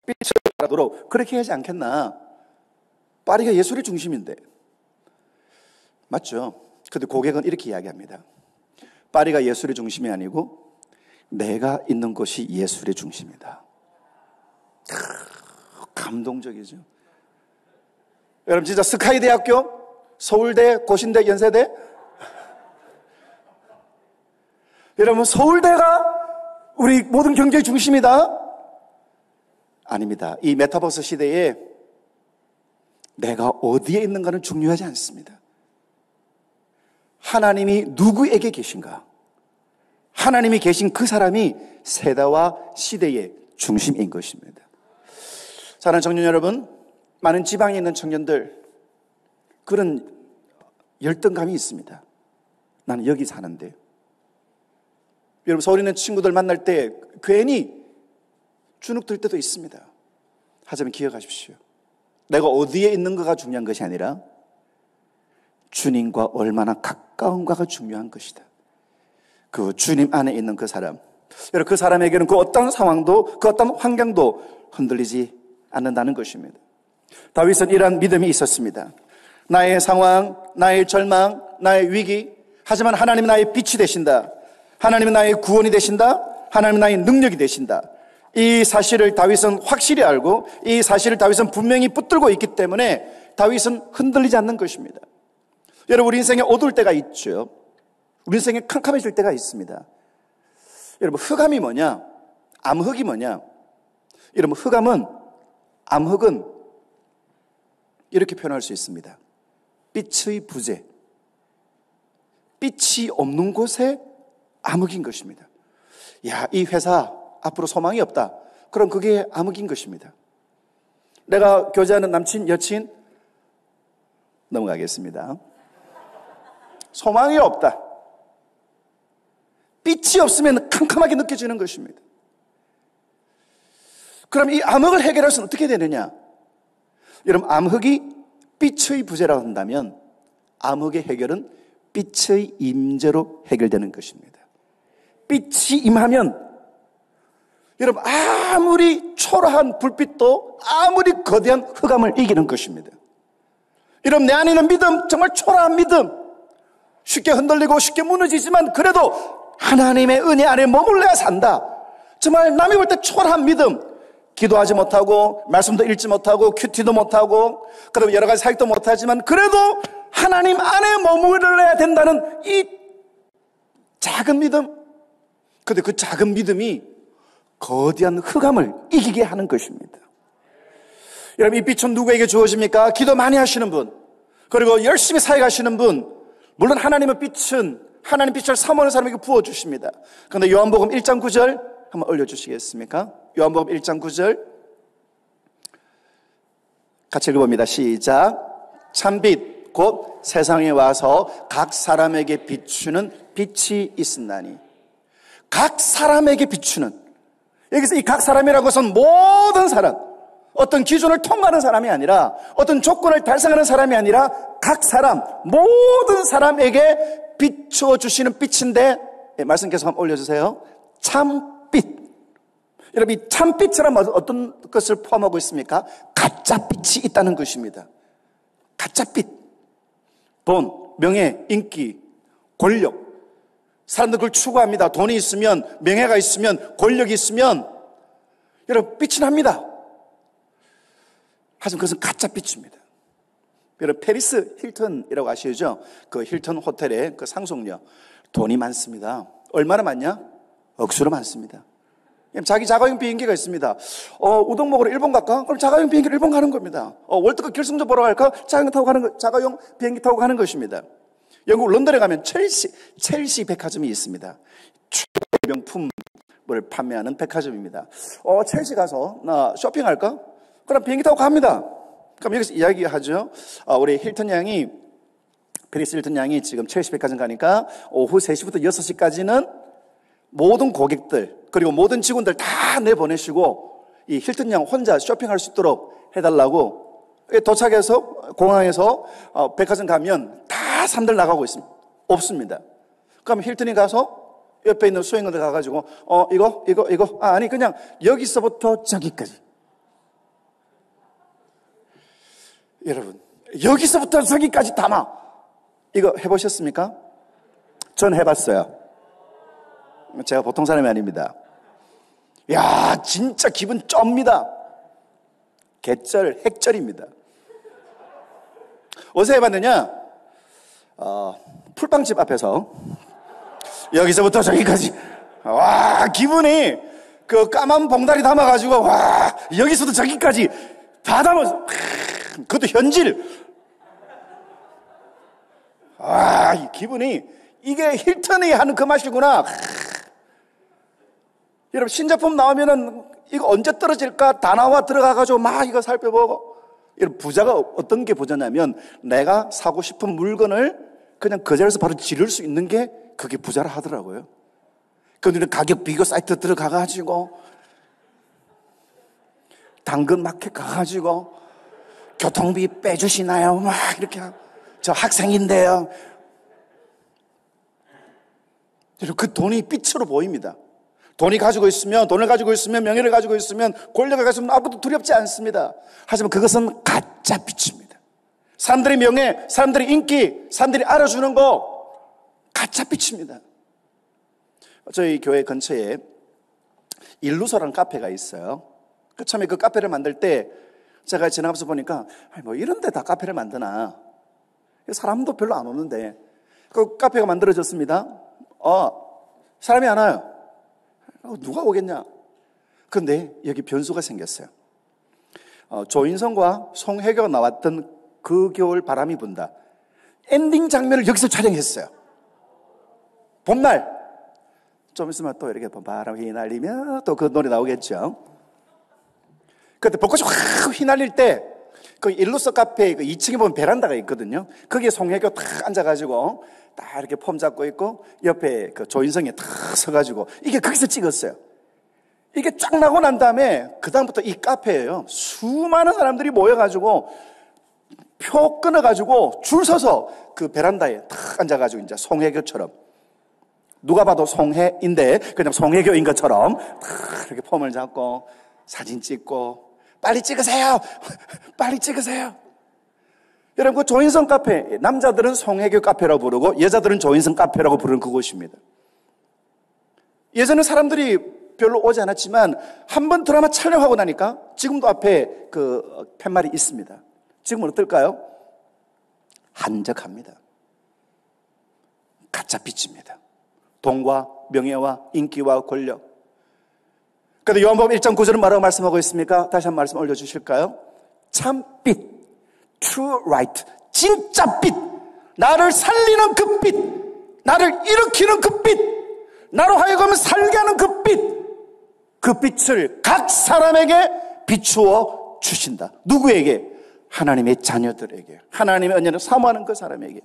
빛을 발하도록 그렇게 하지 않겠나? 파리가 예술의 중심인데. 맞죠? 근데 고객은 이렇게 이야기합니다. 파리가 예술의 중심이 아니고 내가 있는 곳이 예술의 중심이다. 감동적이죠. 여러분 진짜 스카이대학교, 서울대, 고신대, 연세대, 여러분 서울대가 우리 모든 경제의 중심이다? 아닙니다. 이 메타버스 시대에 내가 어디에 있는가는 중요하지 않습니다. 하나님이 누구에게 계신가? 하나님이 계신 그 사람이 세대와 시대의 중심인 것입니다. 사랑하는 청년 여러분, 많은 지방에 있는 청년들 그런 열등감이 있습니다. 나는 여기 사는데. 여러분 서울에 있는 친구들 만날 때 괜히 주눅들 때도 있습니다. 하지만 기억하십시오. 내가 어디에 있는가가 중요한 것이 아니라 주님과 얼마나 가까운가가 중요한 것이다. 그 주님 안에 있는 그 사람, 여러분 그 사람에게는 그 어떤 상황도 그 어떤 환경도 흔들리지 않는다는 것입니다. 다윗은 이러한 믿음이 있었습니다. 나의 상황, 나의 절망, 나의 위기, 하지만 하나님은 나의 빛이 되신다. 하나님은 나의 구원이 되신다. 하나님은 나의 능력이 되신다. 이 사실을 다윗은 확실히 알고 이 사실을 다윗은 분명히 붙들고 있기 때문에 다윗은 흔들리지 않는 것입니다. 여러분 우리 인생에 어두울 때가 있죠. 우리 인생에 캄캄해질 때가 있습니다. 여러분 흑암이 뭐냐? 암흑이 뭐냐? 여러분 암흑은 이렇게 표현할 수 있습니다. 빛의 부재. 빛이 없는 곳에 암흑인 것입니다. 야, 이 회사 앞으로 소망이 없다. 그럼 그게 암흑인 것입니다. 내가 교제하는 남친, 여친 넘어가겠습니다. 소망이 없다. 빛이 없으면 캄캄하게 느껴지는 것입니다. 그럼 이 암흑을 해결할 수는 어떻게 되느냐? 여러분 암흑이 빛의 부재라고 한다면 암흑의 해결은 빛의 임재로 해결되는 것입니다. 빛이 임하면 여러분 아무리 초라한 불빛도 아무리 거대한 흑암을 이기는 것입니다. 여러분 내 안에 있는 믿음, 정말 초라한 믿음, 쉽게 흔들리고 쉽게 무너지지만 그래도 하나님의 은혜 안에 머물러야 산다. 정말 남이 볼 때 초라한 믿음, 기도하지 못하고 말씀도 읽지 못하고 큐티도 못하고 그다음에 여러 가지 사역도 못하지만 그래도 하나님 안에 머물러야 된다는 이 작은 믿음. 그런데 그 작은 믿음이 거대한 흑암을 이기게 하는 것입니다. 여러분 이 빛은 누구에게 주어집니까? 기도 많이 하시는 분, 그리고 열심히 사역하시는 분, 물론 하나님의 빛은 하나님 빛을 사모하는 사람에게 부어주십니다. 그런데 요한복음 1장 9절 한번 올려주시겠습니까? 요한복음 1장 9절 같이 읽어봅니다. 시작. 참빛 곧 세상에 와서 각 사람에게 비추는 빛이 있으나니. 각 사람에게 비추는, 여기서 이 각 사람이라고 것은 모든 사람, 어떤 기준을 통과하는 사람이 아니라 어떤 조건을 달성하는 사람이 아니라 각 사람, 모든 사람에게 비춰주시는 빛인데, 말씀 계속 한번 올려주세요. 참빛. 여러분 이 참빛이란 어떤 것을 포함하고 있습니까? 가짜빛이 있다는 것입니다. 가짜빛. 돈, 명예, 인기, 권력, 사람들 그걸 추구합니다. 돈이 있으면, 명예가 있으면, 권력이 있으면 여러분 빛이 납니다. 하지만 그것은 가짜빛입니다. 여러분 페리스 힐튼이라고 아시죠? 그 힐튼 호텔의 그 상속녀, 돈이 많습니다. 얼마나 많냐? 억수로 많습니다. 자기 자가용 비행기가 있습니다. 우동 먹으러 일본 갈까? 그럼 자가용 비행기로 일본 가는 겁니다. 월드컵 결승전 보러 갈까? 자가용 비행기 타고 가는 것입니다. 영국 런던에 가면 첼시 백화점이 있습니다. 최고의 명품을 판매하는 백화점입니다. 첼시 가서 나 쇼핑할까? 그럼 비행기 타고 갑니다. 그럼 여기서 이야기하죠. 우리 힐튼 양이, 페리스 힐튼 양이 지금 첼시 백화점 가니까 오후 3시부터 6시까지는 모든 고객들 그리고 모든 직원들 다 내보내시고 이 힐튼 양 혼자 쇼핑할 수 있도록 해달라고. 도착해서 공항에서 백화점 가면 다 사람들 나가고 있습니다. 없습니다. 그럼 힐튼이 가서 옆에 있는 수행원들 가가지고 이거 아니 그냥 여기서부터 저기까지. 여러분 여기서부터 저기까지 담아. 이거 해보셨습니까? 전 해봤어요. 제가 보통 사람이 아닙니다. 야 진짜 기분 쩝니다. 개쩔, 핵쩔입니다. 어디서 해봤느냐? 풀빵집 앞에서 여기서부터 저기까지. 와 기분이 그 까만 봉다리 담아가지고 와 여기서도 저기까지 다 담아서 그것도 현질. 와 이 기분이 이게 힐튼이 하는 그 맛이구나. 여러분 신제품 나오면은 이거 언제 떨어질까 다 나와 들어가가지고 막 이거 살펴보고. 여러분 부자가 어떤 게 부자냐면 내가 사고 싶은 물건을 그냥 그 자리에서 바로 지를 수 있는 게 그게 부자라 하더라고요. 그런데 가격 비교 사이트 들어가가지고 당근 마켓 가가지고 교통비 빼주시나요? 막 이렇게 하고 저 학생인데요. 그 돈이 빛으로 보입니다. 돈을 가지고 있으면, 명예를 가지고 있으면, 권력을 가지고 있으면 아무도 두렵지 않습니다. 하지만 그것은 가짜 빛입니다. 사람들의 명예, 사람들의 인기, 사람들이 알아주는 거 가짜 빛입니다. 저희 교회 근처에 일루소라는 카페가 있어요. 처음에 그 카페를 만들 때 제가 지나가면서 보니까 뭐 이런 데 다 카페를 만드나. 사람도 별로 안 오는데 그 카페가 만들어졌습니다. 사람이 안 와요. 누가 오겠냐? 그런데 여기 변수가 생겼어요. 조인성과 송혜교가 나왔던 그 겨울 바람이 분다. 엔딩 장면을 여기서 촬영했어요. 봄날. 좀 있으면 또 이렇게 바람이 휘날리며 또 그 노래 나오겠죠. 그때 벚꽃이 확 휘날릴 때 그 일루소 카페 그 2층에 보면 베란다가 있거든요. 거기에 송혜교 탁 앉아가지고 딱 이렇게 폼 잡고 있고 옆에 그 조인성이 탁 서가지고 이게 거기서 찍었어요. 이게 쫙 나고 난 다음에 그다음부터 이 카페예요. 수많은 사람들이 모여가지고 표 끊어가지고 줄 서서 그 베란다에 탁 앉아가지고 이제 송혜교처럼 누가 봐도 송혜인데 그냥 송혜교인 것처럼 탁 이렇게 폼을 잡고 사진 찍고 빨리 찍으세요. 빨리 찍으세요. 여러분, 그 조인성 카페, 남자들은 송혜교 카페라고 부르고 여자들은 조인성 카페라고 부르는 그곳입니다. 예전에 사람들이 별로 오지 않았지만 한 번 드라마 촬영하고 나니까 지금도 앞에 그 팻말이 있습니다. 지금은 어떨까요? 한적합니다. 가짜 빛입니다. 돈과 명예와 인기와 권력. 그런데 요한복음 1장 9절은 뭐라고 말씀하고 있습니까? 다시 한번 말씀 올려주실까요? 참빛, true light, 진짜 빛, 나를 살리는 그 빛, 나를 일으키는 그 빛, 나로 하여금 살게 하는 그 빛, 그 빛을 각 사람에게 비추어 주신다. 누구에게? 하나님의 자녀들에게, 하나님의 은혜를 사모하는 그 사람에게.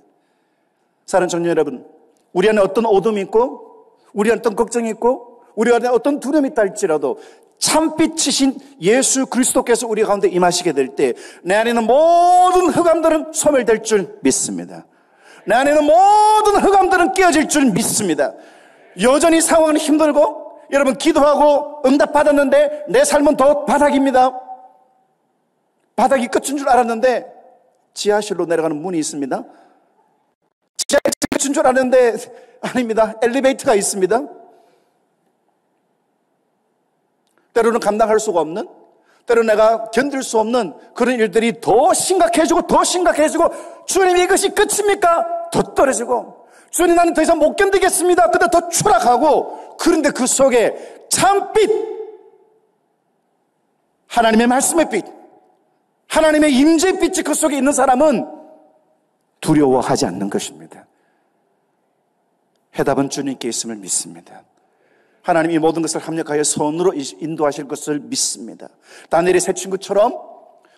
사랑하는 청년 여러분, 우리 안에 어떤 어둠이 있고 우리 안에 어떤 걱정이 있고 우리 안에 어떤 두려움이 있다 할지라도 참빛이신 예수 그리스도께서 우리 가운데 임하시게 될 때 내 안에 있는 모든 흑암들은 소멸될 줄 믿습니다. 내 안에 있는 모든 흑암들은 깨어질 줄 믿습니다. 여전히 상황은 힘들고 여러분 기도하고 응답받았는데 내 삶은 더 바닥입니다. 바닥이 끝인 줄 알았는데 지하실로 내려가는 문이 있습니다. 지하실 끝인 줄 알았는데 아닙니다. 엘리베이터가 있습니다. 때로는 감당할 수가 없는, 때로는 내가 견딜 수 없는 그런 일들이 더 심각해지고 주님 이것이 끝입니까? 더 떨어지고 주님 나는 더 이상 못 견디겠습니다. 근데 더 추락하고 그런데 그 속에 참빛, 하나님의 말씀의 빛, 하나님의 임재의 빛이 그 속에 있는 사람은 두려워하지 않는 것입니다. 해답은 주님께 있음을 믿습니다. 하나님이 모든 것을 합력하여 선으로 인도하실 것을 믿습니다. 다니엘의 세 친구처럼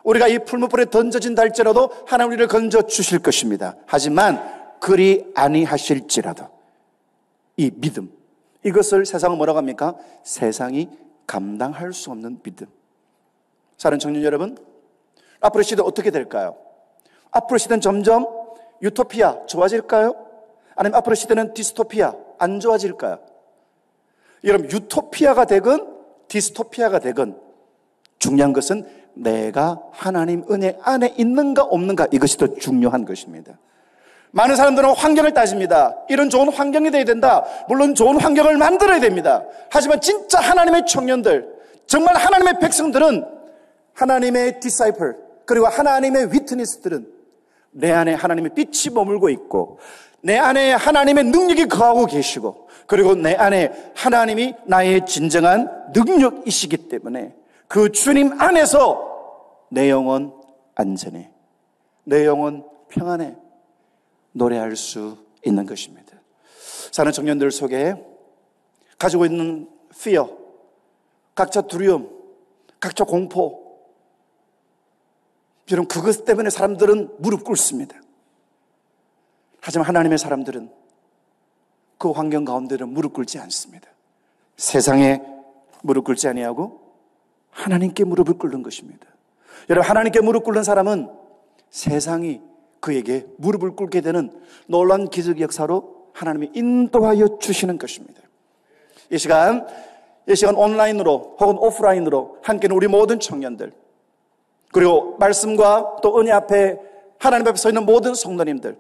우리가 이 풀무불에 던져진다 할지라도 하나님 우리를 건져 주실 것입니다. 하지만 그리 아니하실지라도 이 믿음, 이것을 세상은 뭐라고 합니까? 세상이 감당할 수 없는 믿음. 사랑하는 청년 여러분, 앞으로 시대는 어떻게 될까요? 앞으로 시대는 점점 유토피아 좋아질까요? 아니면 앞으로 시대는 디스토피아 안 좋아질까요? 여러분, 유토피아가 되건 디스토피아가 되건 중요한 것은 내가 하나님 은혜 안에 있는가 없는가, 이것이 더 중요한 것입니다. 많은 사람들은 환경을 따집니다. 이런 좋은 환경이 되어야 된다. 물론 좋은 환경을 만들어야 됩니다. 하지만 진짜 하나님의 청년들, 정말 하나님의 백성들은, 하나님의 디사이플, 그리고 하나님의 위트니스들은 내 안에 하나님의 빛이 머물고 있고 내 안에 하나님의 능력이 거하고 계시고 그리고 내 안에 하나님이 나의 진정한 능력이시기 때문에 그 주님 안에서 내 영혼 안전해, 내 영혼 평안해 노래할 수 있는 것입니다. 사는 청년들 속에 가지고 있는 fear, 각자 두려움, 각자 공포, 여러분 그것 때문에 사람들은 무릎 꿇습니다. 하지만 하나님의 사람들은 그 환경 가운데는 무릎 꿇지 않습니다. 세상에 무릎 꿇지 아니하고 하나님께 무릎을 꿇는 것입니다. 여러분 하나님께 무릎 꿇는 사람은 세상이 그에게 무릎을 꿇게 되는 놀라운 기적 역사로 하나님이 인도하여 주시는 것입니다. 이 시간 온라인으로 혹은 오프라인으로 함께는 우리 모든 청년들, 그리고 말씀과 또 은혜 앞에 하나님 앞에 서 있는 모든 성도님들,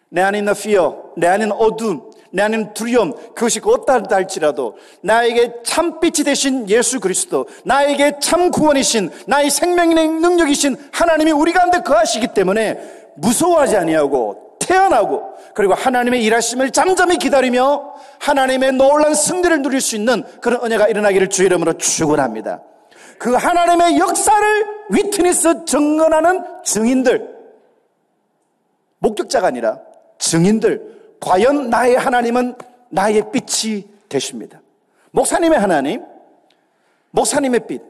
내 안에 있는 fear, 내 안에 있는 어둠, 내 안에 있는 두려움, 그것이 어떠하다 할지라도 나에게 참빛이 되신 예수 그리스도, 나에게 참 구원이신, 나의 생명의 능력이신 하나님이 우리 가운데 거하시기 때문에 무서워하지 아니하고 태어나고, 그리고 하나님의 일하심을 잠잠히 기다리며 하나님의 놀라운 승리를 누릴 수 있는 그런 은혜가 일어나기를 주의 이름으로 축원합니다. 그 하나님의 역사를 위트니스 증언하는 증인들, 목격자가 아니라 증인들, 과연 나의 하나님은 나의 빛이 되십니다. 목사님의 하나님, 목사님의 빛,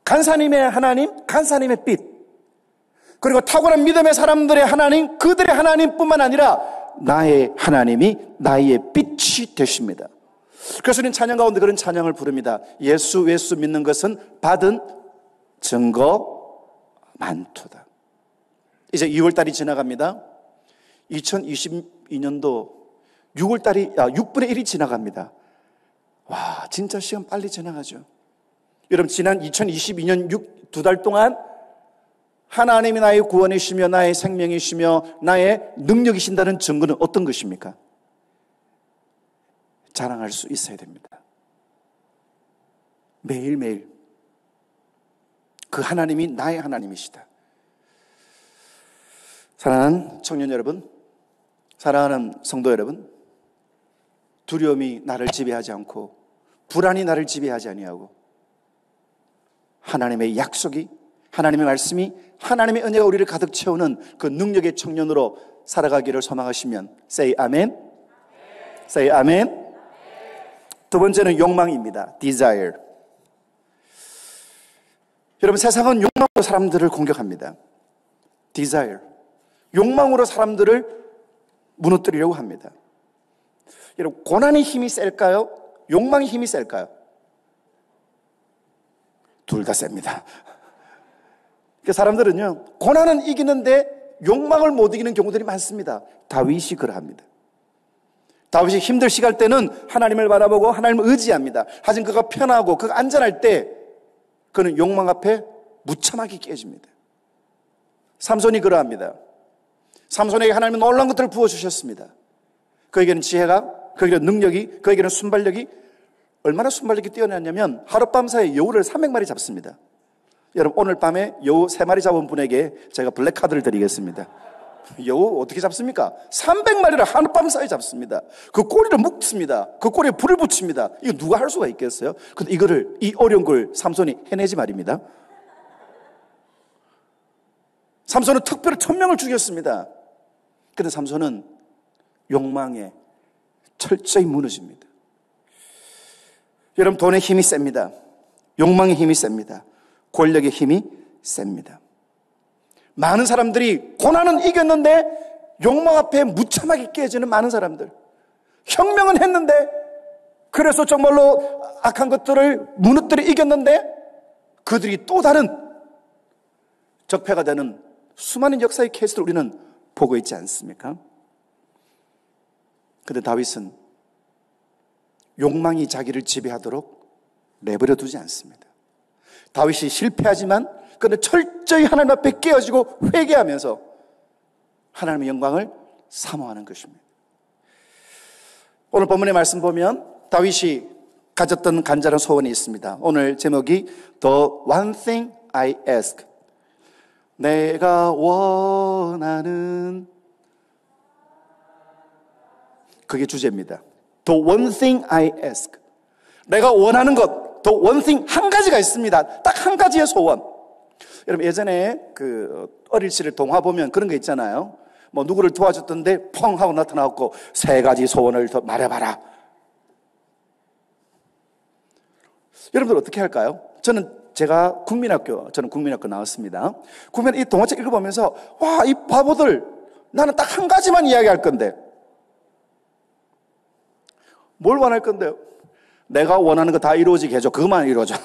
간사님의 하나님, 간사님의 빛, 그리고 탁월한 믿음의 사람들의 하나님, 그들의 하나님뿐만 아니라 나의 하나님이 나의 빛이 되십니다. 그래서 우리는 찬양 가운데 그런 찬양을 부릅니다. 예수 믿는 것은 받은 증거 많도다. 이제 2월달이 지나갑니다. 2022년도 6분의 1이 지나갑니다. 와, 진짜 시간 빨리 지나가죠. 여러분, 지난 2022년 2달 동안 하나님이 나의 구원이시며 나의 생명이시며 나의 능력이신다는 증거는 어떤 것입니까? 자랑할 수 있어야 됩니다. 매일매일 그 하나님이 나의 하나님이시다. 사랑하는 청년 여러분, 사랑하는 성도 여러분, 두려움이 나를 지배하지 않고 불안이 나를 지배하지 아니하고 하나님의 약속이, 하나님의 말씀이, 하나님의 은혜가 우리를 가득 채우는 그 능력의 청년으로 살아가기를 소망하시면 say amen. say amen. 두 번째는 욕망입니다. desire. 여러분, 세상은 욕망으로 사람들을 공격합니다. desire. 욕망으로 사람들을 무너뜨리려고 합니다. 여러분, 고난의 힘이 셀까요? 욕망의 힘이 셀까요? 둘 다 셉니다. 그러니까 사람들은요, 고난은 이기는데 욕망을 못 이기는 경우들이 많습니다. 다윗이 그러합니다. 다윗이 힘들 시갈 때는 하나님을 바라보고 하나님을 의지합니다. 하지만 그가 편하고 그가 안전할 때 그는 욕망 앞에 무참하게 깨집니다. 삼손이 그러합니다. 삼손에게 하나님은 놀라운 것들을 부어주셨습니다. 그에게는 지혜가, 그에게는 능력이, 그에게는 순발력이, 얼마나 순발력이 뛰어났냐면 하룻밤 사이에 여우를 300마리 잡습니다. 여러분, 오늘 밤에 여우 3마리 잡은 분에게 제가 블랙카드를 드리겠습니다. 여우 어떻게 잡습니까? 300마리를 하룻밤 사이에 잡습니다. 그 꼬리를 묶습니다. 그 꼬리에 불을 붙입니다. 이거 누가 할 수가 있겠어요? 근데 이 어려운 걸 삼손이 해내지 말입니다. 삼손은 특별히 1000명을 죽였습니다. 그런데 삼손은 욕망에 철저히 무너집니다. 여러분, 돈의 힘이 셉니다. 욕망의 힘이 셉니다. 권력의 힘이 셉니다. 많은 사람들이 고난은 이겼는데 욕망 앞에 무참하게 깨지는 많은 사람들. 혁명은 했는데, 그래서 정말로 악한 것들을 무너뜨려 이겼는데 그들이 또 다른 적폐가 되는 수많은 역사의 케이스를 우리는 보고 있지 않습니까? 그런데 다윗은 욕망이 자기를 지배하도록 내버려 두지 않습니다. 다윗이 실패하지만 그는 철저히 하나님 앞에 깨어지고 회개하면서 하나님의 영광을 사모하는 것입니다. 오늘 본문의 말씀 보면 다윗이 가졌던 간절한 소원이 있습니다. 오늘 제목이 The One Thing I Ask. 내가 원하는, 그게 주제입니다. The One Thing I Ask. 내가 원하는 것, The One Thing, 한 가지가 있습니다. 딱 한 가지의 소원. 여러분, 예전에 어릴 시절 동화 보면 그런 거 있잖아요. 뭐 누구를 도와줬던데 펑 하고 나타나고 3가지 소원을 더 말해봐라. 여러분들 어떻게 할까요? 저는 국민학교 나왔습니다. 이 동화책 읽어보면서 와, 이 바보들, 나는 딱 한 가지만 이야기할 건데 뭘 원할 건데요? 내가 원하는 거 다 이루어지게 해줘. 그것만 이루어져.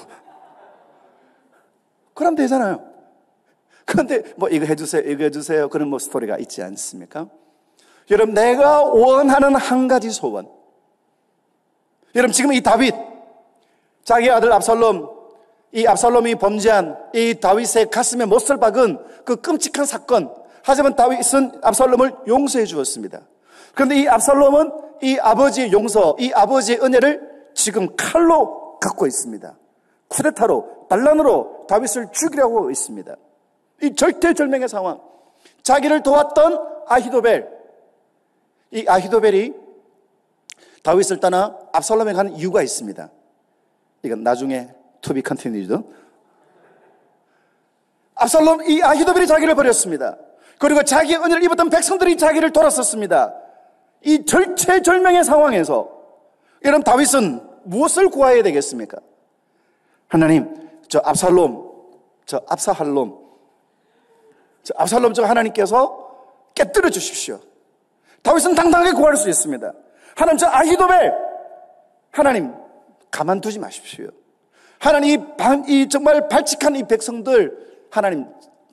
그럼 되잖아요. 그런데 뭐 이거 해주세요, 이거 해주세요. 그런 뭐 스토리가 있지 않습니까? 여러분, 내가 원하는 한 가지 소원. 여러분, 지금 이 다윗, 자기 아들 압살롬, 이 압살롬이 범죄한 이 다윗의 가슴에 못을 박은 그 끔찍한 사건. 하지만 다윗은 압살롬을 용서해 주었습니다. 그런데 이 압살롬은 이 아버지의 용서, 이 아버지의 은혜를 지금 칼로 갖고 있습니다. 쿠데타로, 반란으로 다윗을 죽이려고 하고 있습니다. 이 절대절명의 상황. 자기를 도왔던 아히도벨, 이 아히도벨이 다윗을 떠나 압살롬에 가는 이유가 있습니다. 이건 나중에 to be continued. 압살롬, 이 아히도벨이 자기를 버렸습니다. 그리고 자기의 은혜를 입었던 백성들이 자기를 돌았었습니다. 이 절체절명의 상황에서 여러분, 다윗은 무엇을 구해야 되겠습니까? 하나님, 저 압살롬 저 하나님께서 깨뜨려 주십시오. 다윗은 당당하게 구할 수 있습니다. 하나님, 저 아히도벨, 하나님 가만두지 마십시오. 하나님, 이 정말 발칙한 이 백성들 하나님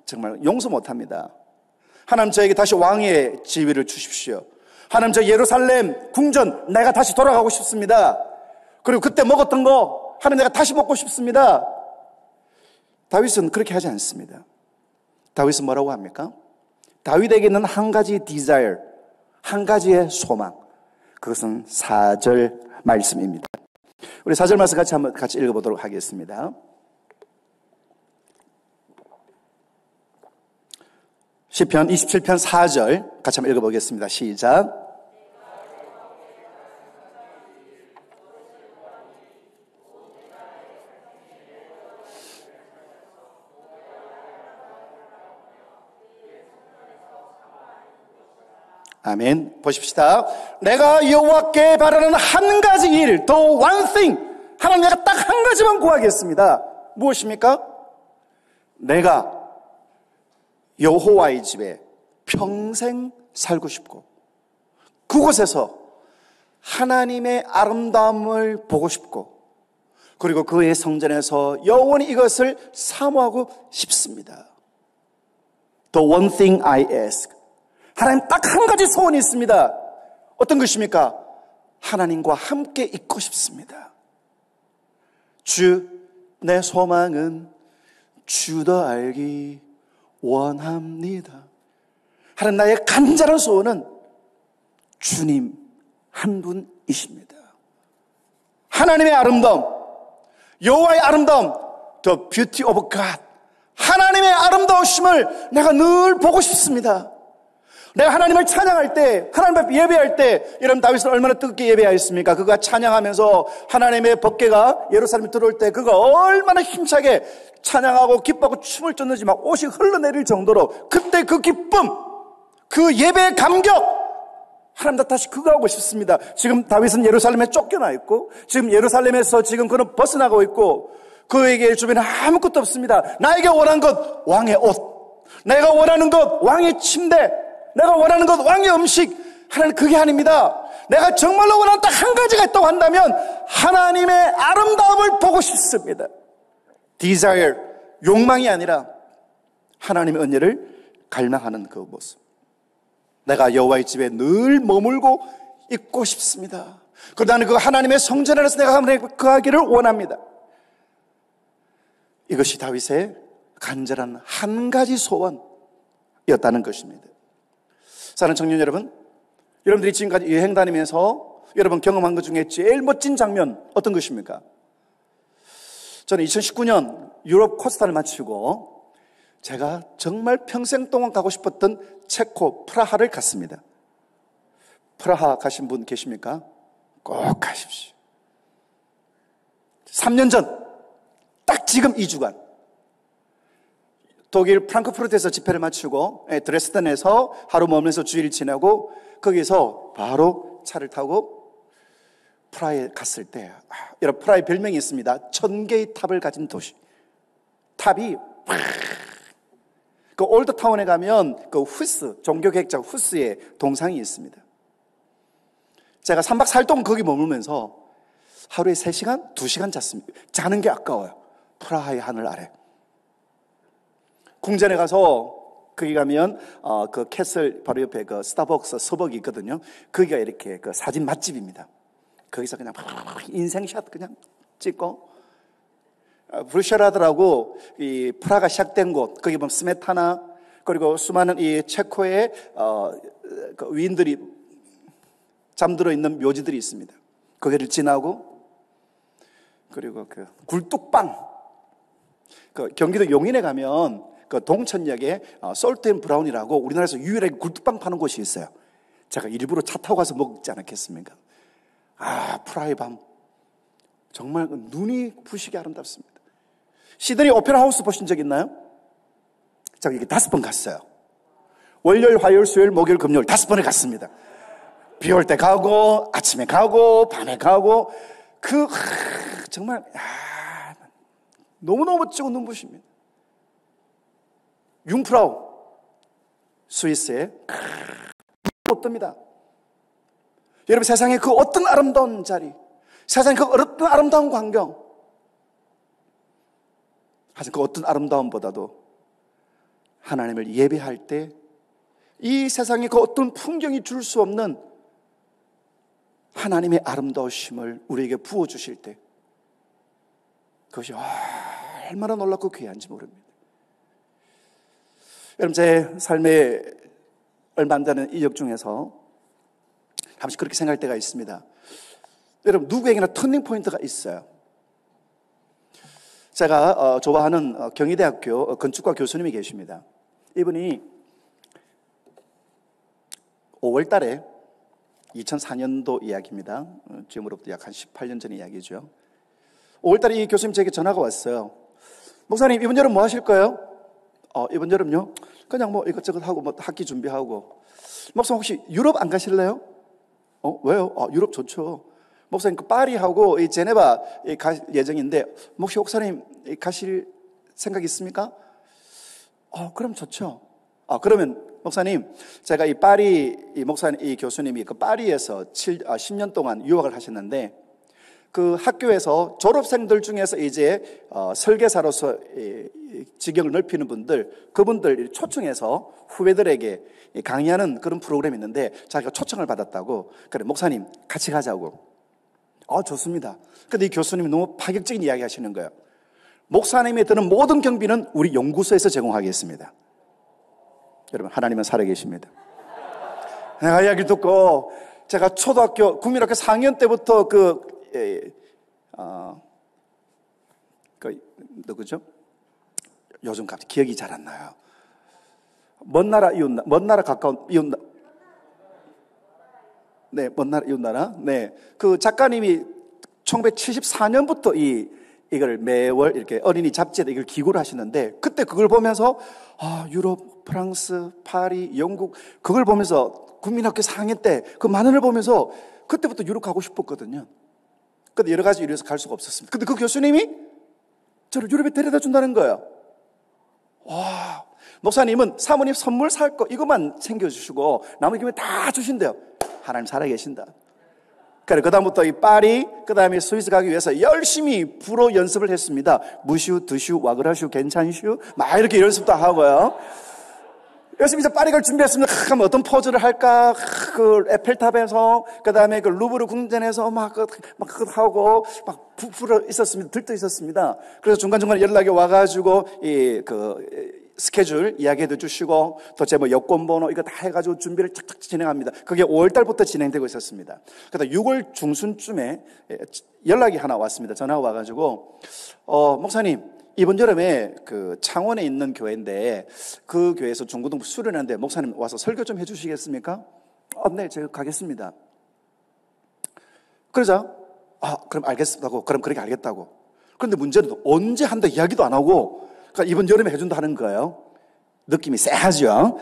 정말 용서 못합니다. 하나님, 저에게 다시 왕의 지위를 주십시오. 하나님, 저 예루살렘 궁전 내가 다시 돌아가고 싶습니다. 그리고 그때 먹었던 거 하나님 내가 다시 먹고 싶습니다. 다윗은 그렇게 하지 않습니다. 다윗은 뭐라고 합니까? 다윗에게는 한 가지 desire, 한 가지의 소망. 그것은 4절 말씀입니다. 우리 4절 말씀 같이 읽어보도록 하겠습니다. 시편 27편 4절 같이 한번 읽어보겠습니다. 시작. 아멘. 보십시다. 내가 여호와께 바라는 한 가지 일, the one thing. 하나님, 내가 딱 한 가지만 구하겠습니다. 무엇입니까? 내가 여호와의 집에 평생 살고 싶고 그곳에서 하나님의 아름다움을 보고 싶고 그리고 그의 성전에서 영원히 이것을 사모하고 싶습니다. The one thing I ask. 하나님, 딱 한 가지 소원이 있습니다. 어떤 것입니까? 하나님과 함께 있고 싶습니다. 주, 내 소망은 주 더 알기 원합니다. 하나님, 나의 간절한 소원은 주님 한 분이십니다. 하나님의 아름다움, 여호와의 아름다움, the beauty of God. 하나님의 아름다우심을 내가 늘 보고 싶습니다. 내가 하나님을 찬양할 때, 하나님 앞에 예배할 때, 여러분, 다윗은 얼마나 뜨겁게 예배하였습니까? 그가 찬양하면서 하나님의 법궤가 예루살렘에 들어올 때 그가 얼마나 힘차게 찬양하고 기뻐하고 춤을 췄는지 막 옷이 흘러내릴 정도로 그때 그 기쁨, 그 예배의 감격, 하나님, 나 다시 그거 하고 싶습니다. 지금 다윗은 예루살렘에 쫓겨나 있고 지금 예루살렘에서 지금 그는 벗어나고 있고 그에게 주변에 아무것도 없습니다. 나에게 원한 것 왕의 옷, 내가 원하는 것 왕의 침대, 내가 원하는 것 왕의 음식. 하나님, 그게 아닙니다. 내가 정말로 원하는 딱 한 가지가 있다고 한다면 하나님의 아름다움을 보고 싶습니다. desire, 욕망이 아니라 하나님의 은혜를 갈망하는 그 모습. 내가 여호와의 집에 늘 머물고 있고 싶습니다. 그리고 나는 그 하나님의 성전 안에서 내가 하나님의 거하기를 원합니다. 이것이 다윗의 간절한 한 가지 소원이었다는 것입니다. 사랑하는 청년 여러분, 여러분들이 지금까지 여행 다니면서 여러분 경험한 것 중에 제일 멋진 장면 어떤 것입니까? 저는 2019년 유럽 코스타를 마치고 제가 정말 평생 동안 가고 싶었던 체코 프라하를 갔습니다. 프라하 가신 분 계십니까? 꼭 가십시오. 3년 전, 딱 지금 2주간 독일 프랑크푸르트에서 집회를 마치고 드레스덴에서 하루 머물면서 주일 지내고 거기서 바로 차를 타고 프라하에 갔을 때, 여러분, 프라하의 별명이 있습니다. 1000개의 탑을 가진 도시. 탑이 그 올드타운에 가면 그 후스, 종교개혁자 후스의 동상이 있습니다. 제가 3박 4일 동안 거기 머물면서 하루에 3시간, 2시간 잤습니다. 자는 게 아까워요. 프라하의 하늘 아래. 궁전에 가서 거기 가면 그 캐슬 바로 옆에 그 스타벅스 서벅이 있거든요. 거기가 이렇게 그 사진 맛집입니다. 거기서 그냥 인생샷 그냥 찍고, 브루샤라드라고 이 프라가 시작된 곳, 거기 보면 스메타나, 그리고 수많은 이 체코의 그 위인들이 잠들어 있는 묘지들이 있습니다. 거기를 지나고, 그리고 그 굴뚝빵, 그 경기도 용인에 가면 그 동천역에 솔트앤브라운이라고 우리나라에서 유일하게 굴뚝빵 파는 곳이 있어요. 제가 일부러 차 타고 가서 먹지 않았겠습니까? 프라하의 밤 정말 눈이 부시게 아름답습니다. 시드니 오페라 하우스 보신 적 있나요? 제가 여기 5번 갔어요. 월요일, 화요일, 수요일, 목요일, 금요일 5번을 갔습니다. 비 올 때 가고, 아침에 가고, 밤에 가고, 정말 너무너무 멋지고 눈부십니다. 융프라우, 스위스의 어떻습니다. 여러분, 세상에 그 어떤 아름다운 자리, 세상에 그 어떤 아름다운 광경, 하지만 그 어떤 아름다움보다도 하나님을 예배할 때 이 세상에 그 어떤 풍경이 줄 수 없는 하나님의 아름다우심을 우리에게 부어주실 때 그것이 얼마나 놀랍고 귀한지 모릅니다. 여러분, 제 삶에 얼마 안 되는 이적 중에서 한 번씩 그렇게 생각할 때가 있습니다. 여러분, 누구에게나 터닝 포인트가 있어요. 제가 좋아하는 경희대학교 건축과 교수님이 계십니다. 이분이 5월 달에 2004년도 이야기입니다. 지금으로부터 약 한 18년 전 이야기죠. 5월 달에 이 교수님 제게 전화가 왔어요. 목사님, 이번 여름 뭐 하실 거예요? 이번 여름요? 그냥 뭐 이것저것 하고 뭐 학기 준비하고. 목사님, 혹시 유럽 안 가실래요? 왜요? 유럽 좋죠. 목사님, 그 파리하고 이 제네바 갈 예정인데 혹시 목사님 가실 생각 있습니까? 그럼 좋죠. 그러면 목사님, 제가 이 파리 목사님, 이 교수님이 그 파리에서 10년 동안 유학을 하셨는데 그 학교에서 졸업생들 중에서 이제 설계사로서 지경을 넓히는 분들, 그분들 초청해서 후배들에게 강의하는 그런 프로그램이 있는데 자기가 초청을 받았다고. 그래, 목사님 같이 가자고. 좋습니다. 근데 이 교수님이 너무 파격적인 이야기 하시는 거예요. 목사님이 드는 모든 경비는 우리 연구소에서 제공하겠습니다. 여러분, 하나님은 살아계십니다. 내가 이야기 듣고 제가 초등학교 국민학교 4학년 때부터 누구죠? 요즘 갑자기 기억이 잘 안 나요. 먼 나라 가까운 이웃 네, 먼 나라 이웃 나라. 네, 그 작가님이 1974년부터 이걸 매월 이렇게 어린이 잡지에 이걸 기고를 하시는데 그때 그걸 보면서 유럽, 프랑스, 파리, 영국 그걸 보면서 국민학교 4학년 때 그 만원을 보면서 그때부터 유럽 가고 싶었거든요. 근데 여러 가지 이유에서 갈 수가 없었습니다. 근데 그 교수님이 저를 유럽에 데려다 준다는 거예요. 목사님은 사모님 선물 살 거 이것만 챙겨주시고 나머지 기면 다 주신대요. 하나님 살아계신다. 그래, 그다음부터 이 파리, 그다음에 스위스 가기 위해서 열심히 불어 연습을 했습니다. 무슈, 드슈, 와그라슈, 괜찮슈 막 이렇게 연습도 하고요. 열심히 이제 파리 갈 준비했습니다. 그럼 어떤 포즈를 할까? 그 에펠탑에서, 그다음에 그 루브르 궁전에서 막 그거 하고 막 부풀어 있었습니다. 들떠 있었습니다. 그래서 중간중간 연락이 와가지고 스케줄 이야기해도 주시고 또 제 여권 번호 이거 다 해가지고 준비를 착착 진행합니다. 그게 5월달부터 진행되고 있었습니다. 그러다 6월 중순쯤에 연락이 하나 왔습니다. 전화가 와가지고 목사님, 이번 여름에 그 창원에 있는 교회인데 그 교회에서 중고등부 수련하는데 목사님 와서 설교 좀 해주시겠습니까? 네, 제가 가겠습니다. 그러자 그럼 알겠다고. 그럼 그렇게 알겠다고. 그런데 문제는 언제 한다 이야기도 안 하고 그러니까 이번 여름에 해준다 하는 거예요. 느낌이 쎄하죠.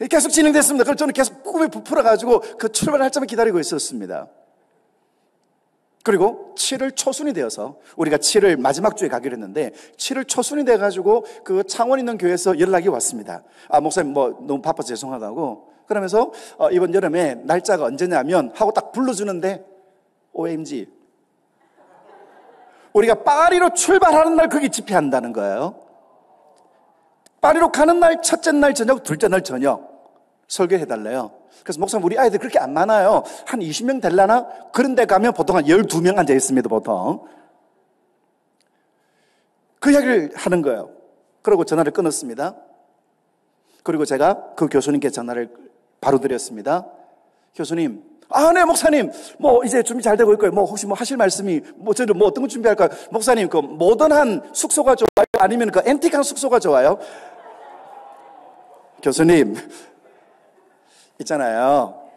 계속 진행됐습니다. 그래서 저는 계속 꿈에 부풀어가지고 그 출발할 날짜만 기다리고 있었습니다. 그리고 7월 초순이 되어서 우리가 7월 마지막 주에 가기로 했는데 7월 초순이 돼가지고 그 창원 있는 교회에서 연락이 왔습니다. 목사님 너무 바빠서 죄송하다고. 그러면서 이번 여름에 날짜가 언제냐면 하고 딱 불러주는데 OMG 우리가 파리로 출발하는 날 거기 집회한다는 거예요. 파리로 가는 날, 첫째 날 저녁, 둘째 날 저녁 설교해달래요. 그래서 목사님, 우리 아이들 그렇게 안 많아요. 한 20명 될라나? 그런 데 가면 보통 한 12명 앉아 있습니다, 보통. 그 이야기를 하는 거예요. 그리고 전화를 끊었습니다. 그리고 제가 그 교수님께 전화를 바로 드렸습니다. 교수님, 네, 목사님, 이제 준비 잘 되고 있고요. 혹시 하실 말씀이, 저는 어떤 거 준비할까요? 목사님, 그 모던한 숙소가 좋아요? 아니면 그 앤틱한 숙소가 좋아요? 교수님, 있잖아요.